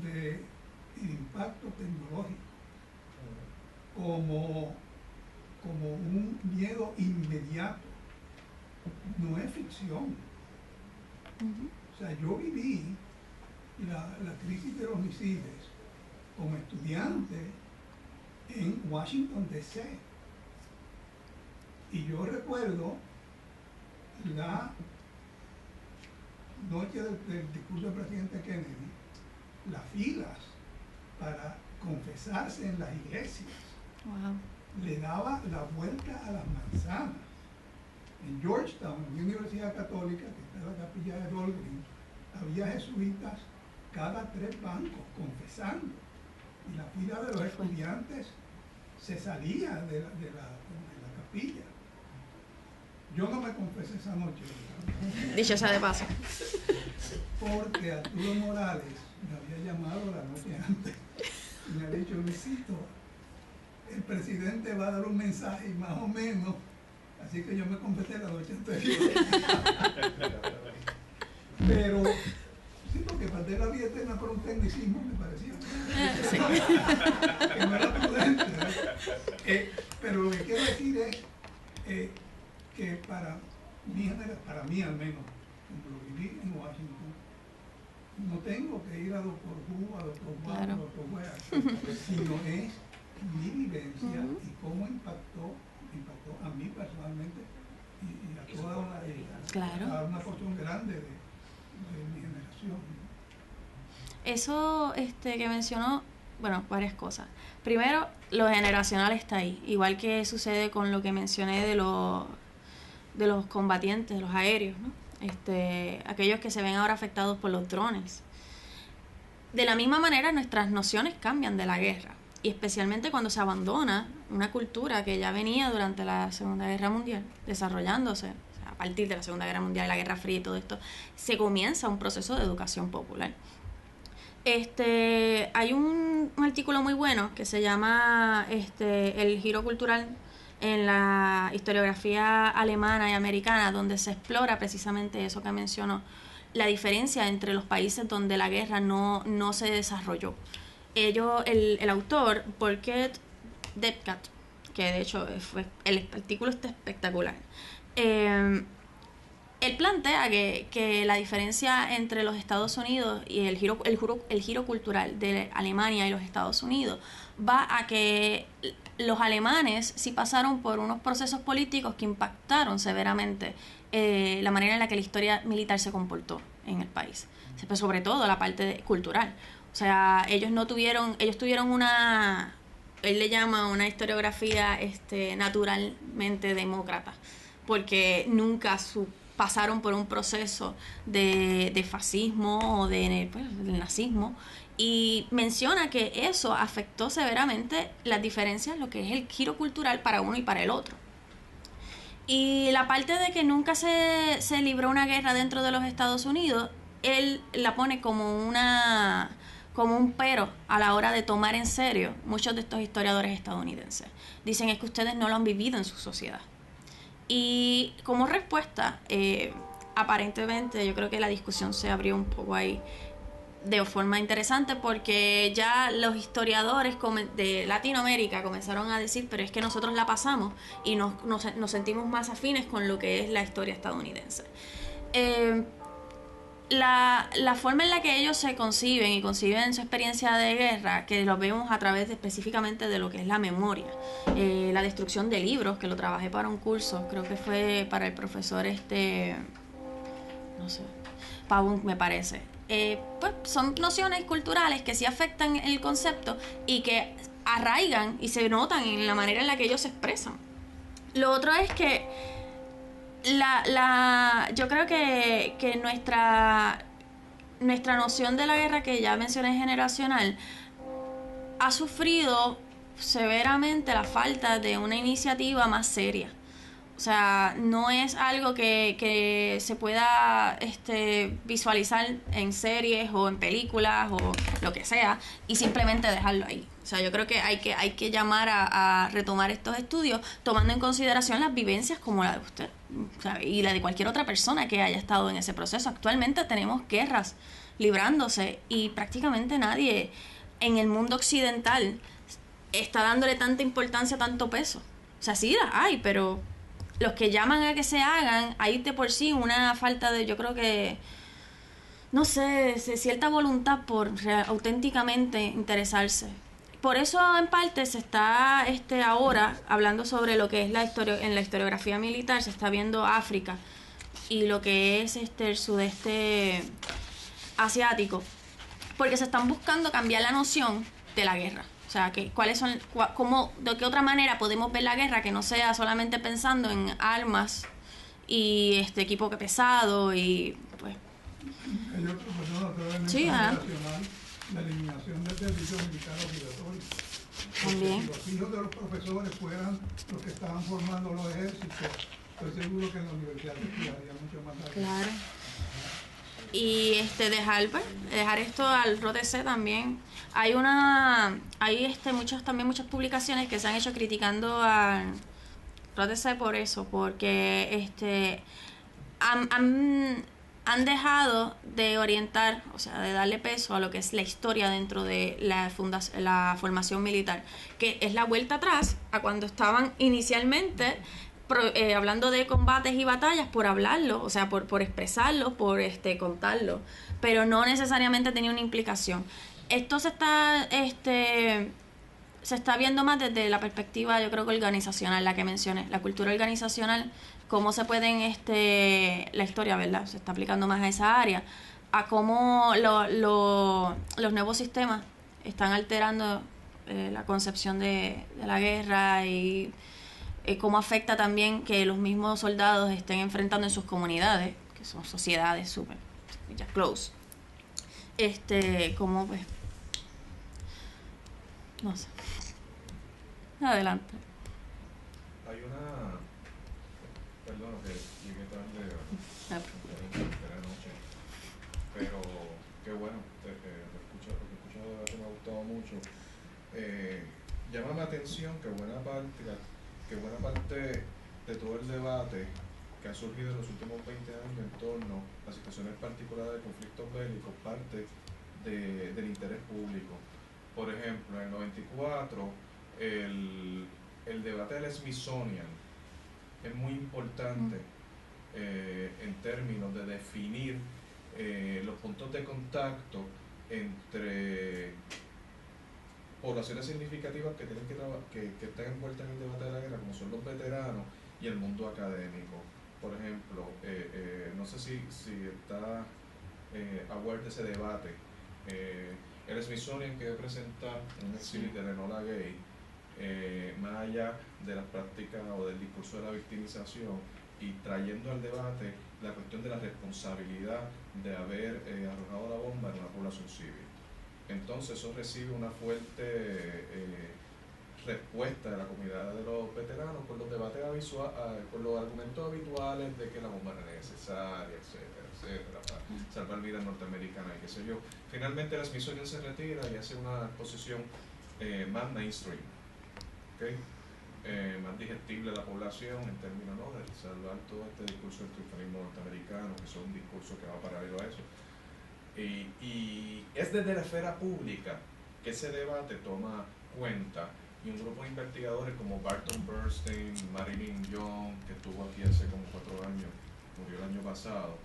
de el impacto tecnológico como un miedo inmediato no es ficción. O sea, yo viví la crisis de los misiles como estudiante en Washington, D.C. Y yo recuerdo la noche del discurso del presidente Kennedy, las filas para confesarse en las iglesias. Wow. Le daba la vuelta a las manzanas. En Georgetown, en la Universidad Católica, que está en la capilla de Dahlgren, había jesuitas cada 3 bancos confesando. Y la fila de los estudiantes se salía de la capilla. Yo no me confesé esa noche, ¿verdad? Dicho sea de paso. Porque Arturo Morales me había llamado la noche antes y me había dicho: Luisito, el presidente va a dar un mensaje más o menos, así que yo me confesé la noche anterior. Pero sí, porque falté la vida eterna por un tecnicismo, me parecía. Sí. Que no era prudente, ¿verdad? Pero lo que quiero decir es que para mí al menos, como lo viví en Washington, no tengo que ir a Dr. Who, a Dr. Juan, Claro. a Dr. Where, sino es mi vivencia y cómo impactó a mí personalmente y a toda Claro. a una porción grande de mi generación. Eso que mencionó, bueno, varias cosas. Primero, lo generacional está ahí, igual que sucede con lo que mencioné de los combatientes, de los aéreos, ¿no? Aquellos que se ven ahora afectados por los drones. De la misma manera, nuestras nociones cambian de la guerra, y especialmente cuando se abandona una cultura que ya venía durante la Segunda Guerra Mundial desarrollándose. O sea, a partir de la Segunda Guerra Mundial, la Guerra Fría y todo esto, se comienza un proceso de educación popular. Hay un artículo muy bueno que se llama El giro cultural en la historiografía alemana y americana, donde se explora precisamente eso que mencionó, la diferencia entre los países donde la guerra no se desarrolló. El autor, Burkhard Depkat, que de hecho el artículo está espectacular, él plantea que la diferencia entre los Estados Unidos y el giro cultural de Alemania y los Estados Unidos va a que los alemanes sí pasaron por unos procesos políticos que impactaron severamente la manera en la que la historia militar se comportó en el país, pero sobre todo la parte cultural. O sea, ellos tuvieron él le llama una historiografía naturalmente demócrata, porque nunca pasaron por un proceso de fascismo o del nazismo, y menciona que eso afectó severamente las diferencias, lo que es el giro cultural para uno y para el otro. Y la parte de que nunca se libró una guerra dentro de los Estados Unidos, él la pone como un pero a la hora de tomar en serio muchos de estos historiadores estadounidenses. Dicen es que ustedes no lo han vivido en su sociedad. Y como respuesta, aparentemente yo creo que la discusión se abrió un poco ahí de forma interesante, porque ya los historiadores de Latinoamérica comenzaron a decir, pero es que nosotros la pasamos y nos sentimos más afines con lo que es la historia estadounidense. La forma en la que ellos se conciben su experiencia de guerra, que lo vemos a través específicamente de lo que es la memoria, la destrucción de libros, que lo trabajé para un curso, creo que fue para el profesor no sé, Pavón, me parece. Pues son nociones culturales que sí afectan el concepto y que arraigan y se notan en la manera en la que ellos se expresan. Lo otro es que yo creo que nuestra noción de la guerra, que ya mencioné, generacional, ha sufrido severamente la falta de una iniciativa más seria. O sea, no es algo que se pueda visualizar en series o en películas o lo que sea y simplemente dejarlo ahí. O sea, yo creo que hay que llamar a retomar estos estudios tomando en consideración las vivencias como la de usted, o sea, y la de cualquier otra persona que haya estado en ese proceso. Actualmente tenemos guerras librándose y prácticamente nadie en el mundo occidental está dándole tanta importancia, tanto peso. O sea, sí las hay, pero los que llaman a que se hagan, hay de por sí una falta de, yo creo que, no sé, cierta voluntad por auténticamente interesarse. Por eso, en parte, se está ahora hablando sobre lo que es en la historiografía militar, se está viendo África y lo que es el sudeste asiático, porque se están buscando cambiar la noción de la guerra. O sea, que cuáles son, cómo, de qué otra manera podemos ver la guerra que no sea solamente pensando en armas y equipo pesado y pues. Hay otro, perdón, otro elemento Sí, nacional, la eliminación del servicio militar obligatorio. También. Si los hijos de los profesores fueran los que estaban formando los ejércitos, estoy seguro que en la universidad se estudiaría mucho más tarde. Claro. Y dejar esto al ROTC también. Hay muchas publicaciones que se han hecho criticando al ROTC por eso, porque han dejado de orientar, o sea, de darle peso a lo que es la historia dentro de la formación militar, que es la vuelta atrás a cuando estaban inicialmente hablando de combates y batallas por hablarlo, o sea, por expresarlo, por contarlo, pero no necesariamente tenía una implicación. Esto se está viendo más desde la perspectiva, yo creo que organizacional, la que mencioné, la cultura organizacional, cómo se pueden, la historia, ¿verdad? Se está aplicando más a esa área, a cómo los nuevos sistemas están alterando la concepción de la guerra y cómo afecta también que los mismos soldados estén enfrentando en sus comunidades, que son sociedades súper ya close, cómo pues, no sé. Adelante. Hay una... Perdón, que llegué tarde Ah, era noche, pero qué bueno, lo que he escuchado de debate me ha gustado mucho. Llama la atención que buena parte de todo el debate que ha surgido en los últimos 20 años en torno a situaciones particulares de conflictos bélicos parte del interés público. Por ejemplo, en el 94, el debate del Smithsonian es muy importante en términos de definir los puntos de contacto entre poblaciones significativas que tienen que están envueltas en el debate de la guerra, como son los veteranos y el mundo académico. Por ejemplo, no sé si está aware de ese debate. El Smithsonian que presenta un exhibit de Enola Gay, más allá de las prácticas o del discurso de la victimización y trayendo al debate la cuestión de la responsabilidad de haber arrojado la bomba en una población civil. Entonces eso recibe una fuerte respuesta de la comunidad de los veteranos con los debates con los argumentos habituales de que la bomba no es necesaria, etcétera, para salvar vidas norteamericanas y qué sé yo. Finalmente la Smithsonian se retira y hace una exposición más mainstream, ¿okay? Más digestible a la población en términos de salvar todo este discurso del triunfalismo norteamericano, que es un discurso que va paralelo a eso. Y es desde la esfera pública que ese debate toma cuenta, y un grupo de investigadores como Barton Bernstein, Marilyn Young, que estuvo aquí hace como 4 años, murió el año pasado,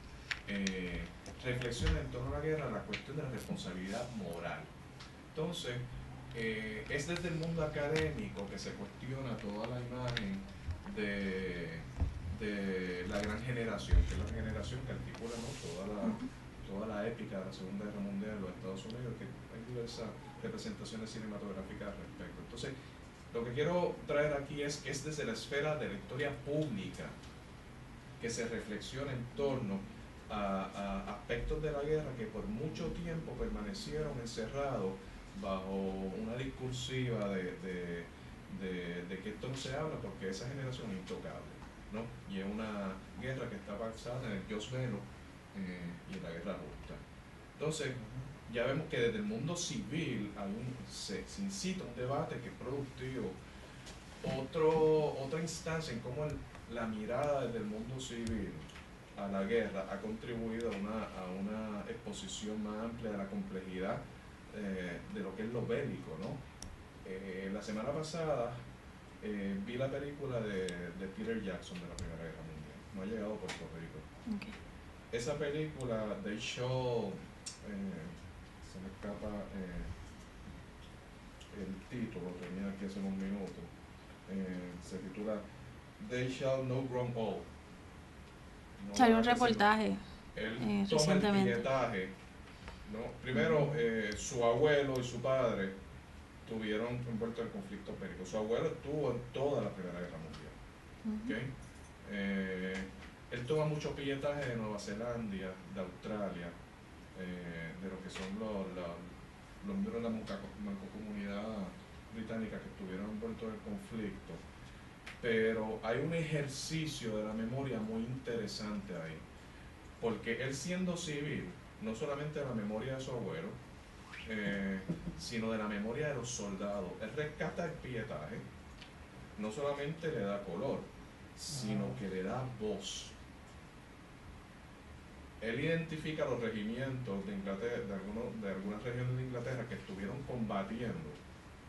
reflexiona en torno a la guerra la cuestión de la responsabilidad moral. Entonces, es desde el mundo académico que se cuestiona toda la imagen de la gran generación, que es la generación que articula, ¿no?, toda la épica de la Segunda Guerra Mundial en los Estados Unidos, que hay diversas representaciones cinematográficas al respecto. Entonces, lo que quiero traer aquí es que es desde la esfera de la historia pública que se reflexiona en torno a aspectos de la guerra que por mucho tiempo permanecieron encerrados bajo una discursiva de que esto no se habla porque esa generación es intocable, ¿no? Y es una guerra que está basada en el Dios Velo y en la guerra justa. Entonces, ya vemos que desde el mundo civil se incita un debate que es productivo. Otra instancia en cómo la mirada desde el mundo civil a la guerra ha contribuido a una exposición más amplia de la complejidad de lo que es lo bélico, ¿no? La semana pasada vi la película de Peter Jackson de la Primera Guerra Mundial. No ha llegado a Puerto Rico. Okay. Esa película, they show, se me escapa el título, tenía aquí hace unos minutos, se titula They Shall Know Grown Old. No, Salió un reportaje él toma el recientemente. billetaje, ¿no? Primero, su abuelo y su padre estuvieron envueltos en conflictos bélicos. Su abuelo estuvo en toda la Primera Guerra Mundial. ¿Okay? Él toma muchos billetajes de Nueva Zelanda, de Australia, de lo que son los miembros de la mancomunidad británica que estuvieron envueltos en el conflicto. Pero hay un ejercicio de la memoria muy interesante ahí, porque él, siendo civil, no solamente de la memoria de su abuelo, sino de la memoria de los soldados. Él rescata el billetaje, no solamente le da color, sino que le da voz. Él identifica los regimientos de Inglaterra, de algunas regiones de Inglaterra que estuvieron combatiendo,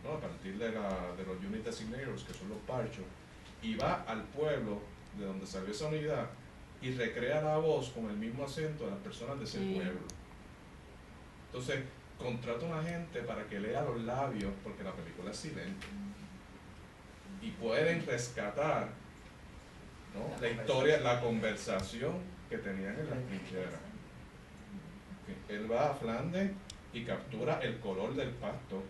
¿no? A partir de los unit designators, que son los parchos, y va al pueblo de donde salió esa unidad y recrea la voz con el mismo acento de las personas de ese pueblo. Entonces, contrata a una gente para que lea los labios, porque la película es silente, y pueden rescatar, ¿no? La historia, la conversación que tenían en las trincheras. Él va a Flandes y captura el color del pasto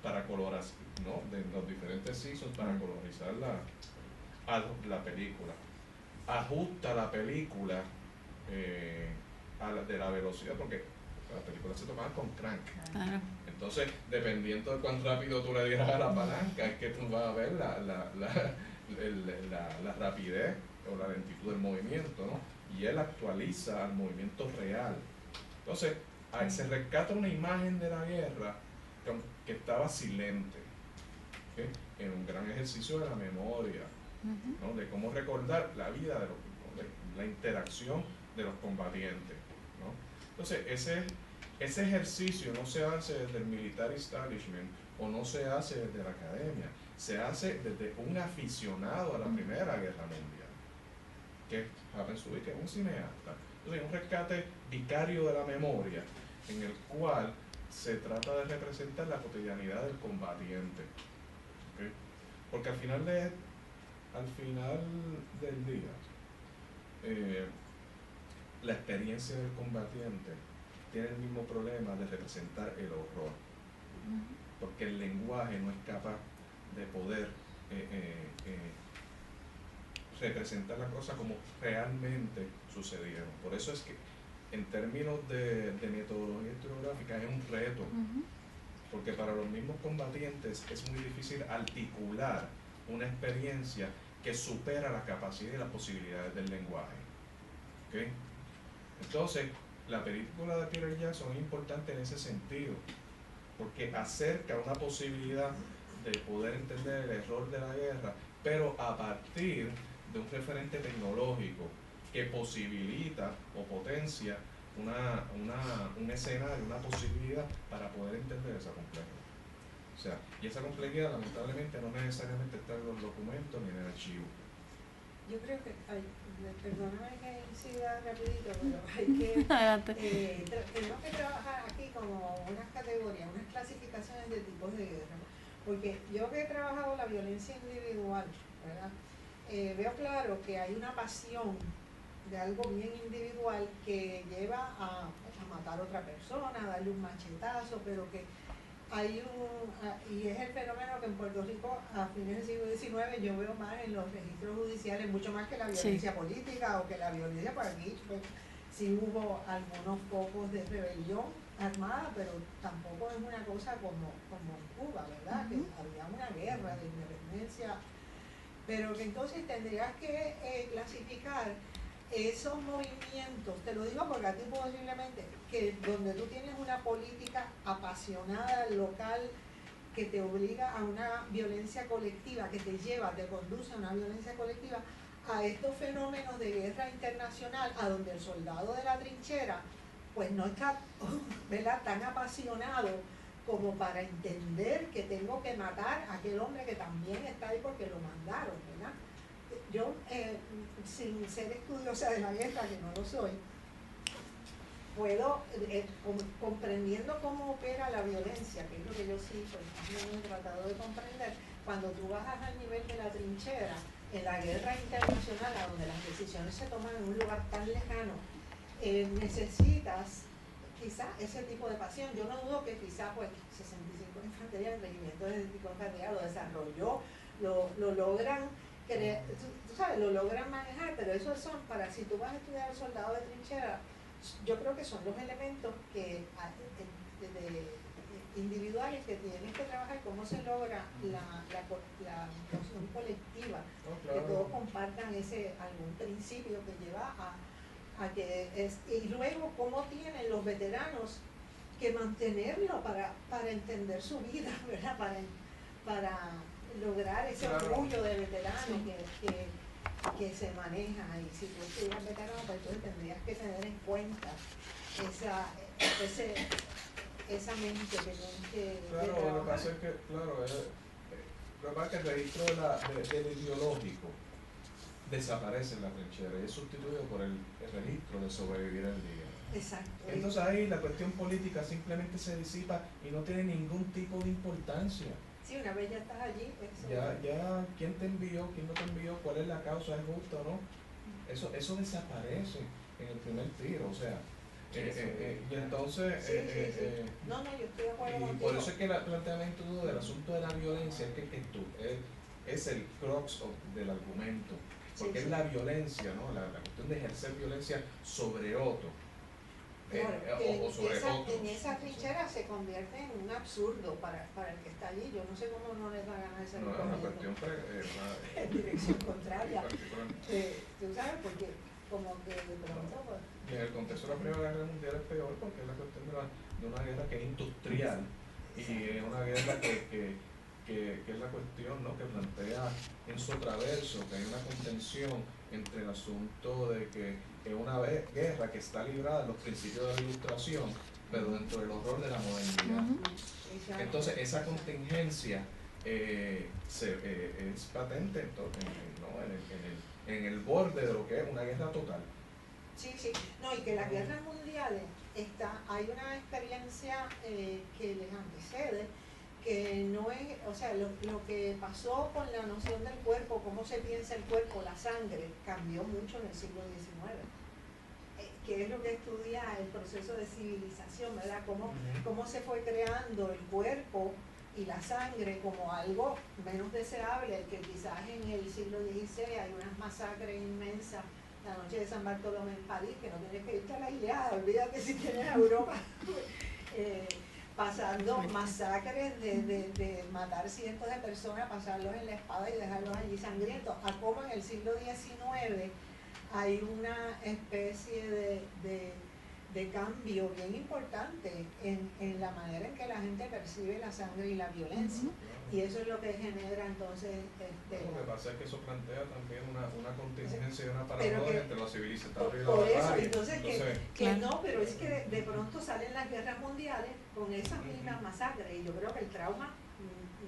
para colorar, ¿no? De los diferentes seasons, para colorizar la película. Ajusta la película de la velocidad, porque las películas se tomaban con crank. Claro. Entonces, dependiendo de cuán rápido tú le dieras a la palanca, es que tú vas a ver la rapidez o la lentitud del movimiento, ¿no? Y él actualiza al movimiento real. Entonces, se rescata una imagen de la guerra que estaba silente, ¿okay? En un gran ejercicio de la memoria, ¿no? De cómo recordar la vida, de la interacción de los combatientes, ¿no? Entonces, ese ejercicio no se hace desde el military establishment o no se hace desde la academia, se hace desde un aficionado a la Primera Guerra Mundial, que es Hapensuit, que es un cineasta. Entonces, un rescate vicario de la memoria, en el cual se trata de representar la cotidianidad del combatiente. ¿Okay? Porque al final del día, la experiencia del combatiente tiene el mismo problema de representar el horror, porque el lenguaje no es capaz de poder representar la cosa como realmente sucedieron. Por eso es que en términos de metodología historiográfica es un reto, porque para los mismos combatientes es muy difícil articular una experiencia que supera la capacidad y las posibilidades del lenguaje. ¿Okay? Entonces, la película de Peter Jackson es importante en ese sentido, porque acerca una posibilidad de poder entender el error de la guerra, pero a partir de un referente tecnológico que posibilita o potencia un escenario, una posibilidad para poder entender esa complejidad. O sea, y esa complejidad lamentablemente no necesariamente está en los documentos ni en el archivo. Yo creo que, perdóname que incida rapidito, pero hay que, tenemos que trabajar aquí como unas categorías, unas clasificaciones de tipos de guerra, porque yo que he trabajado la violencia individual, ¿verdad? Veo claro que hay una pasión de algo bien individual que lleva a matar a otra persona, a darle un machetazo, pero que hay y es el fenómeno que en Puerto Rico a fines del siglo XIX yo veo más en los registros judiciales, mucho más que la violencia política o que la violencia por aquí. Pues, sí hubo algunos pocos de rebelión armada, pero tampoco es una cosa como en Cuba, ¿verdad? Que había una guerra de independencia, pero que entonces tendrías que clasificar esos movimientos, te lo digo porque aquí posiblemente, que donde tú tienes una política apasionada local que te obliga a una violencia colectiva, que te lleva, te conduce a una violencia colectiva, a estos fenómenos de guerra internacional, a donde el soldado de la trinchera pues no está, ¿verdad?, tan apasionado como para entender que tengo que matar a aquel hombre que también está ahí porque lo mandaron, ¿verdad? Yo, sin ser estudiosa de la guerra, que no lo soy, puedo, comprendiendo cómo opera la violencia, que es lo que yo sí pues, también he tratado de comprender, cuando tú bajas al nivel de la trinchera, en la guerra internacional, a donde las decisiones se toman en un lugar tan lejano, necesitas quizá ese tipo de pasión. Yo no dudo que quizá pues 65 de infantería, el regimiento de 65 de infantería lo desarrolló, lo logran tú sabes, lo logran manejar, pero esos son, para si tú vas a estudiar el soldado de trinchera, yo creo que son los elementos que individuales que tienes que trabajar, cómo se logra la noción colectiva, que todos compartan algún principio que lleva a que y luego cómo tienen los veteranos que mantenerlo para entender su vida, ¿verdad? Para lograr ese orgullo de veterano que se maneja. Y si tú estuvieras veterano, pues entonces tendrías que tener en cuenta esa mente que tienes que claro, lo que pasa es que, claro, lo que pasa es que el registro del ideológico desaparece en la trinchera y es sustituido por el registro de sobrevivir el día. Exacto. Entonces ahí la cuestión política simplemente se disipa y no tiene ningún tipo de importancia. Sí, una vez ya estás allí, ya quién te envió, quién no te envió, cuál es la causa, es justo o no, eso desaparece en el primer tiro, o sea, y entonces no, yo estoy de acuerdo contigo. por eso es que el planteamiento del asunto de la violencia es el crux del argumento, porque es la violencia, ¿no? La cuestión de ejercer violencia sobre otro. Claro, o sobre otros. En esa trinchera se convierte en un absurdo para el que está allí. Yo no sé cómo no les da ganas de salir corriendo en dirección contraria. Tú sabes, porque como que de pronto pues, y en el contexto de la Primera Guerra Mundial es peor porque es la cuestión de una guerra que es industrial y es una guerra que es la cuestión, ¿no?, que plantea en su traverso que hay una contención entre el asunto de que es una guerra que está librada de los principios de la ilustración, pero dentro del horror de la modernidad. Entonces esa contingencia es patente en el borde de lo que es una guerra total. Sí, no, y que las guerras mundiales hay una experiencia que les antecede, que no es, o sea, lo que pasó con la noción del cuerpo, cómo se piensa el cuerpo, la sangre, cambió mucho en el siglo XIX. Que es lo que estudia el proceso de civilización, ¿verdad? Cómo se fue creando el cuerpo y la sangre como algo menos deseable, que quizás en el siglo XVI hay unas masacres inmensas, la noche de San Bartolomé en París, que no tienes que irte a la Ilíada, olvídate si tienes a Europa, pasando masacres de matar cientos de personas, pasarlos en la espada y dejarlos allí sangrientos, a como en el siglo XIX hay una especie de cambio bien importante en la manera en que la gente percibe la sangre y la violencia. Y eso es lo que genera entonces... Lo que pasa es que eso plantea también una contingencia y una paradoja entre la civilización y la por eso, barbarie. entonces no, pero es que de pronto salen las guerras mundiales con esas mismas masacres. Y yo creo que el trauma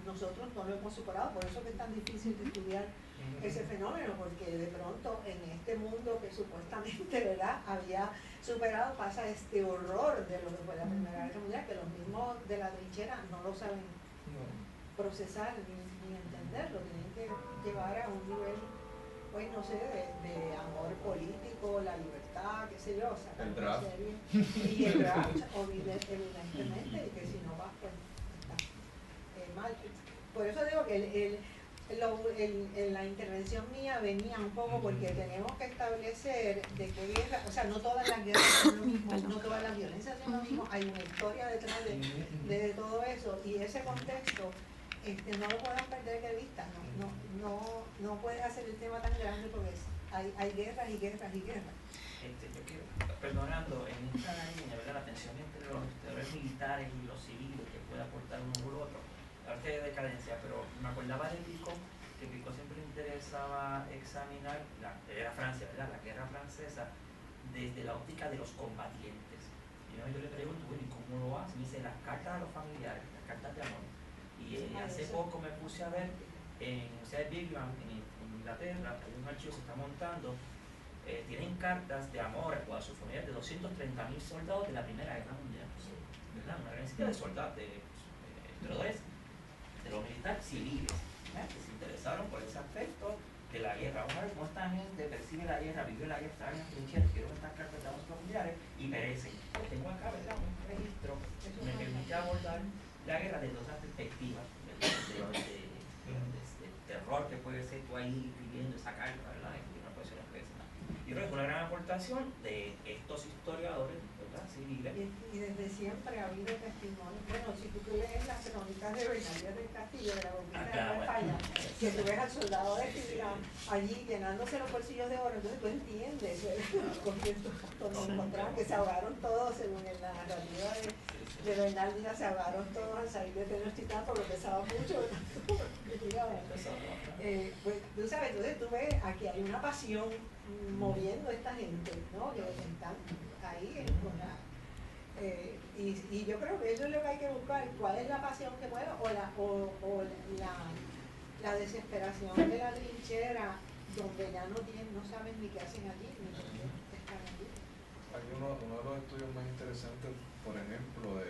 nosotros no lo hemos superado, por eso que es tan difícil de estudiar ese fenómeno, porque de pronto en este mundo que supuestamente, ¿verdad?, había superado, pasa este horror de lo que fue la Primera Guerra Mundial, que los mismos de la trinchera no lo saben procesar ni entenderlo, tienen que llevar a un nivel, pues no sé, de amor político, la libertad, qué sé yo, o sea, el draft. Y el draft, evidentemente, y que si no vas, pues está mal. Por eso digo que la intervención mía venía un poco porque tenemos que establecer de qué guerra, o sea, no todas las guerras son lo mismo, no todas las violencias son lo mismo, hay una historia detrás de todo eso, y ese contexto no lo pueden perder de vista, no puedes hacer el tema tan grande porque hay guerras y guerras y guerras. Yo quiero, perdonando, en esta línea, ¿verdad? La tensión entre los historiadores militares y los civiles que puede aportar uno u otro, parte de decadencia, pero me acordaba de Picot, que Picot siempre le interesaba examinar era Francia, ¿verdad? La guerra francesa desde la óptica de los combatientes. Y yo le pregunto, bueno, ¿y cómo lo hace? Me dice, las cartas a los familiares, las cartas de amor. Y hace poco me puse a ver en la Universidad de Birmingham, en Inglaterra, hay un archivo que se está montando, tienen cartas de amor a sus familiares de 230.000 soldados de la Primera Guerra Mundial, ¿verdad? Una gran cantidad de soldados, de los militares civiles, que se interesaron por ese aspecto de la guerra. Vamos a ver cómo esta gente percibe la guerra, vive la guerra, están en las trincheras, quiero estas cartas de amor familiares y perecen. Pues tengo acá, ¿verdad? Un registro que me permite abordar la guerra desde otras perspectivas, de terror que puede ser tú ahí viviendo esa carta, ¿verdad? En una posición expresa. Yo creo que es una gran aportación de estos historiadores, ¿verdad? Civiles. Y desde siempre ha habido testimonios. Bueno, si tú lees las crónicas de Bernardino del Castillo, de la conquista de España, que tú ves al soldado de Filigrán allí llenándose los bolsillos de oro, entonces tú entiendes, cuando encontraron que se ahogaron todos, según la narrativa de Bernardino, se ahogaron todos al salir de Tenochtitlán porque pesaba mucho. Pues tú sabes, entonces tú ves, aquí hay una pasión moviendo a esta gente, ¿no? Que están ahí y yo creo que eso es lo que hay que buscar, cuál es la pasión que mueve o la desesperación de la trinchera donde ya no saben ni qué hacen allí ni por qué están allí. Hay uno de los estudios más interesantes, por ejemplo,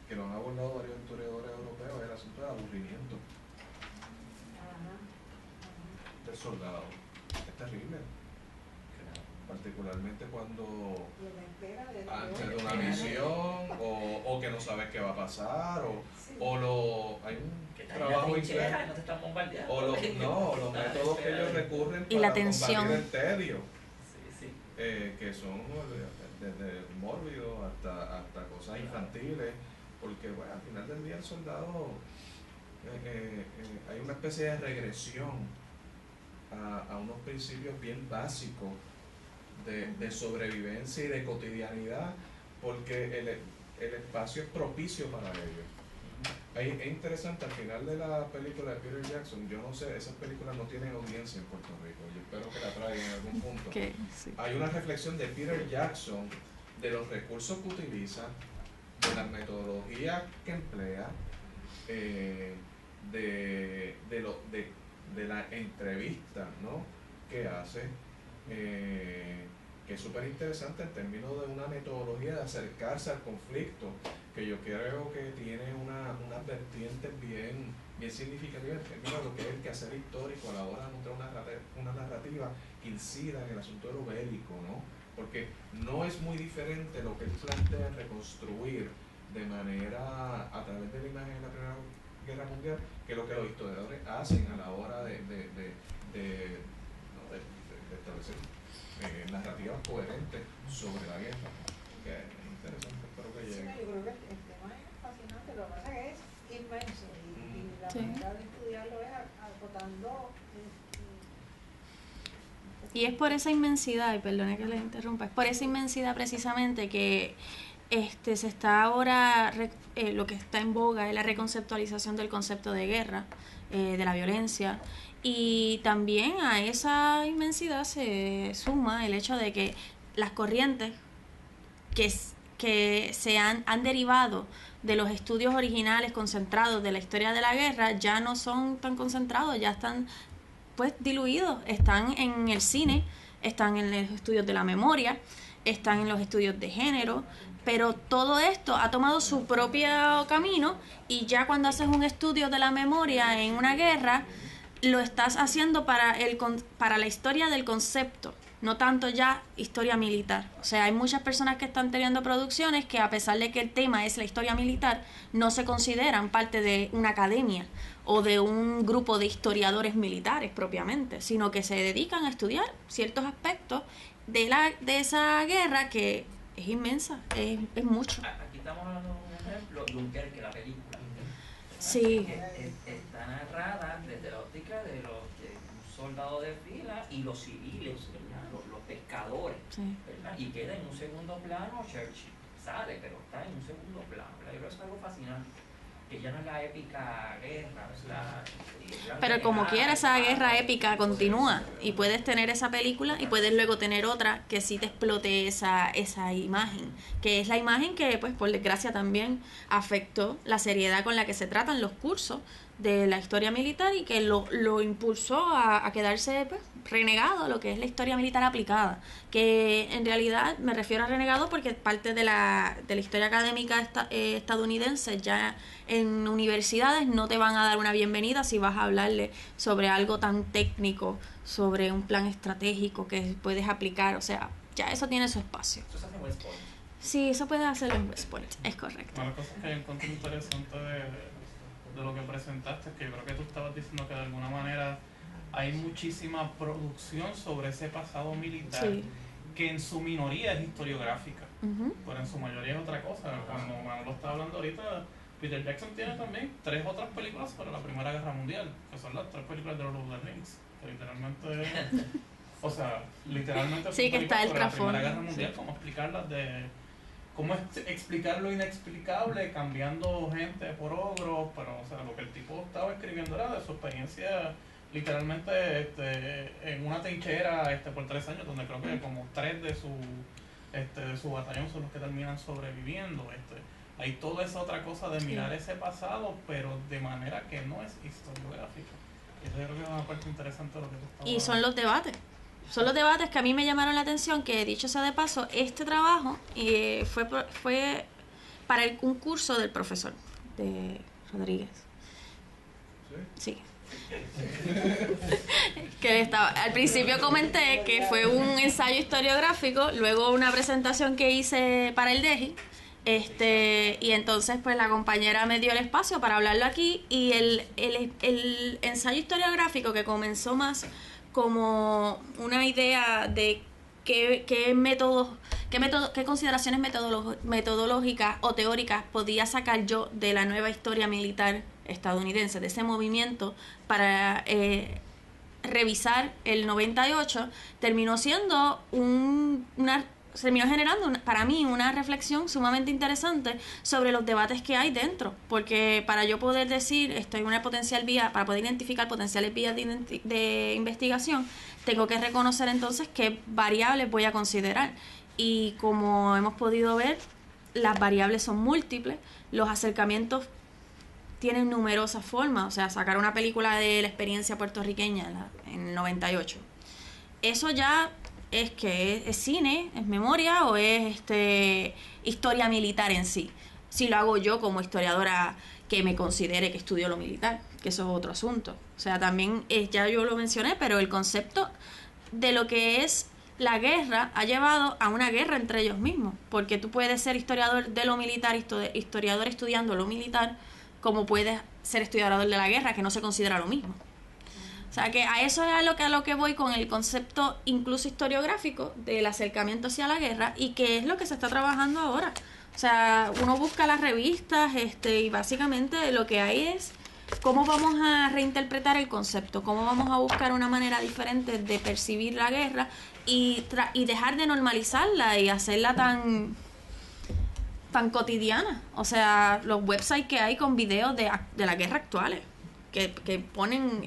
que lo han abordado varios historiadores europeos, es el asunto del aburrimiento del soldado. Es terrible, particularmente cuando antes de una misión o que no sabes qué va a pasar hay un trabajo increíble o los métodos que ellos recurren y para la tensión, combatir el tedio, que son desde mórbidos hasta cosas infantiles, porque bueno, al final del día el soldado hay una especie de regresión a unos principios bien básicos de sobrevivencia y de cotidianidad, porque el espacio es propicio para ellos. Es interesante, al final de la película de Peter Jackson, yo no sé, esas películas no tienen audiencia en Puerto Rico, yo espero que la traigan en algún punto. Sí. Hay una reflexión de Peter Jackson de los recursos que utiliza, de las metodologías que emplea, de la entrevista, ¿no?, que hace, que es súper interesante en términos de una metodología de acercarse al conflicto, que yo creo que tiene unas vertientes bien significativas en términos de lo que es el quehacer histórico a la hora de mostrar una narrativa que incida en el asunto de lo bélico, ¿no? Porque no es muy diferente lo que él plantea en reconstruir de manera a través de la imagen de la Primera Guerra Mundial que lo que los historiadores hacen a la hora de establecer narrativas coherentes sobre la guerra, que es interesante, espero que llegue. Sí, yo creo que el tema es fascinante, lo que pasa es que es inmenso y la manera de estudiarlo es acotando. Y es por esa inmensidad, y perdone que le interrumpa, es por esa inmensidad precisamente que se está ahora, lo que está en boga es la reconceptualización del concepto de guerra, de la violencia, y también a esa inmensidad se suma el hecho de que las corrientes que se han derivado de los estudios originales concentrados de la historia de la guerra ya no son tan concentrados, ya están pues diluidos, están en el cine, están en los estudios de la memoria, están en los estudios de género, pero todo esto ha tomado su propio camino y ya cuando haces un estudio de la memoria en una guerra, lo estás haciendo para la historia del concepto, no tanto ya historia militar. O sea, hay muchas personas que están teniendo producciones que a pesar de que el tema es la historia militar, no se consideran parte de una academia o de un grupo de historiadores militares propiamente, sino que se dedican a estudiar ciertos aspectos de esa guerra que es inmensa, es mucho. Aquí estamos hablando de un ejemplo, Dunkerque, la película. Sí. Que está narrada desde la óptica de un soldados de fila y los civiles, ¿verdad? Los pescadores, Sí. ¿verdad? Y queda en un segundo plano Churchill, sale, pero está en un segundo plano, ¿verdad? Yo creo que es algo fascinante, que ya no es la épica guerra, ¿verdad? Pero como quiera, esa guerra épica continúa y puedes tener esa película y puedes luego tener otra que sí te explote esa imagen, que es la imagen que, pues, por desgracia también afectó la seriedad con la que se tratan los cursos de la historia militar y que lo impulsó a quedarse, pues, renegado lo que es la historia militar aplicada, que en realidad me refiero a renegado porque parte de la historia académica estadounidense ya en universidades no te van a dar una bienvenida si vas a hablarle sobre algo tan técnico, sobre un plan estratégico que puedes aplicar, o sea, ya eso tiene su espacio. Eso se hace en West Point. Sí, eso puedes hacerlo en West Point, es correcto. Una cosa que encontré interesante de lo que presentaste es que yo creo que tú estabas diciendo que de alguna manera hay muchísima producción sobre ese pasado militar, Sí. que en su minoría es historiográfica, Ujú. pero en su mayoría es otra cosa. Cuando Manolo está hablando ahorita, Peter Jackson tiene también 3 otras películas sobre la Primera Guerra Mundial, que son las 3 películas de Lord of the Rings, que literalmente, o sea, literalmente Sí, que está el sobre la trasfondo. Primera Guerra Mundial, cómo explicarlas cómo explicar lo inexplicable cambiando gente por ogros, pero o sea, lo que el tipo estaba escribiendo era de su experiencia literalmente en una trinchera por 3 años, donde creo que como 3 de su batallón son los que terminan sobreviviendo. Hay toda esa otra cosa de mirar ese pasado, pero de manera que no es historiográfica. Eso yo creo que es una parte interesante de lo que tú estabas Y son los debates. Son los debates que a mí me llamaron la atención, que dicho sea de paso, este trabajo fue para un curso del profesor de Rodríguez. Sí. Que al principio comenté que fue un ensayo historiográfico, luego una presentación que hice para el DEGI, y entonces pues la compañera me dio el espacio para hablarlo aquí, y el ensayo historiográfico, que comenzó más como una idea de qué consideraciones metodológicas o teóricas podía sacar yo de la nueva historia militar estadounidense, de ese movimiento para revisar el 98, terminó generando para mí una reflexión sumamente interesante sobre los debates que hay dentro, porque para yo poder decir estoy en una potencial vía, para poder identificar potenciales vías de investigación, tengo que reconocer entonces qué variables voy a considerar, y como hemos podido ver, las variables son múltiples, los acercamientos tienen numerosas formas, o sea, sacar una película de la experiencia puertorriqueña en el 98, eso ya es que es cine, es memoria o es historia militar en sí. Si lo hago yo como historiadora que me considere que estudio lo militar, que eso es otro asunto. O sea, también ya yo lo mencioné, pero el concepto de lo que es la guerra ha llevado a una guerra entre ellos mismos, porque tú puedes ser historiador de lo militar, historiador estudiando lo militar, como puedes ser historiador de la guerra, que no se considera lo mismo. O sea, que a eso es a lo que voy con el concepto incluso historiográfico del acercamiento hacia la guerra, y que es lo que se está trabajando ahora. O sea, uno busca las revistas y básicamente lo que hay es cómo vamos a reinterpretar el concepto, cómo vamos a buscar una manera diferente de percibir la guerra y dejar de normalizarla y hacerla tan cotidiana. O sea, los websites que hay con videos de la guerra actuales, que ponen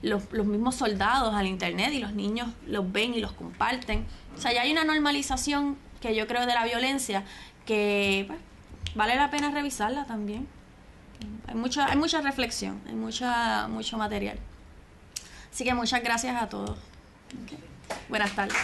los mismos soldados al internet y los niños los ven y los comparten. O sea, ya hay una normalización que yo creo de la violencia que vale la pena revisarla también. Hay mucha reflexión, hay mucho material. Así que muchas gracias a todos. Okay. Buenas tardes.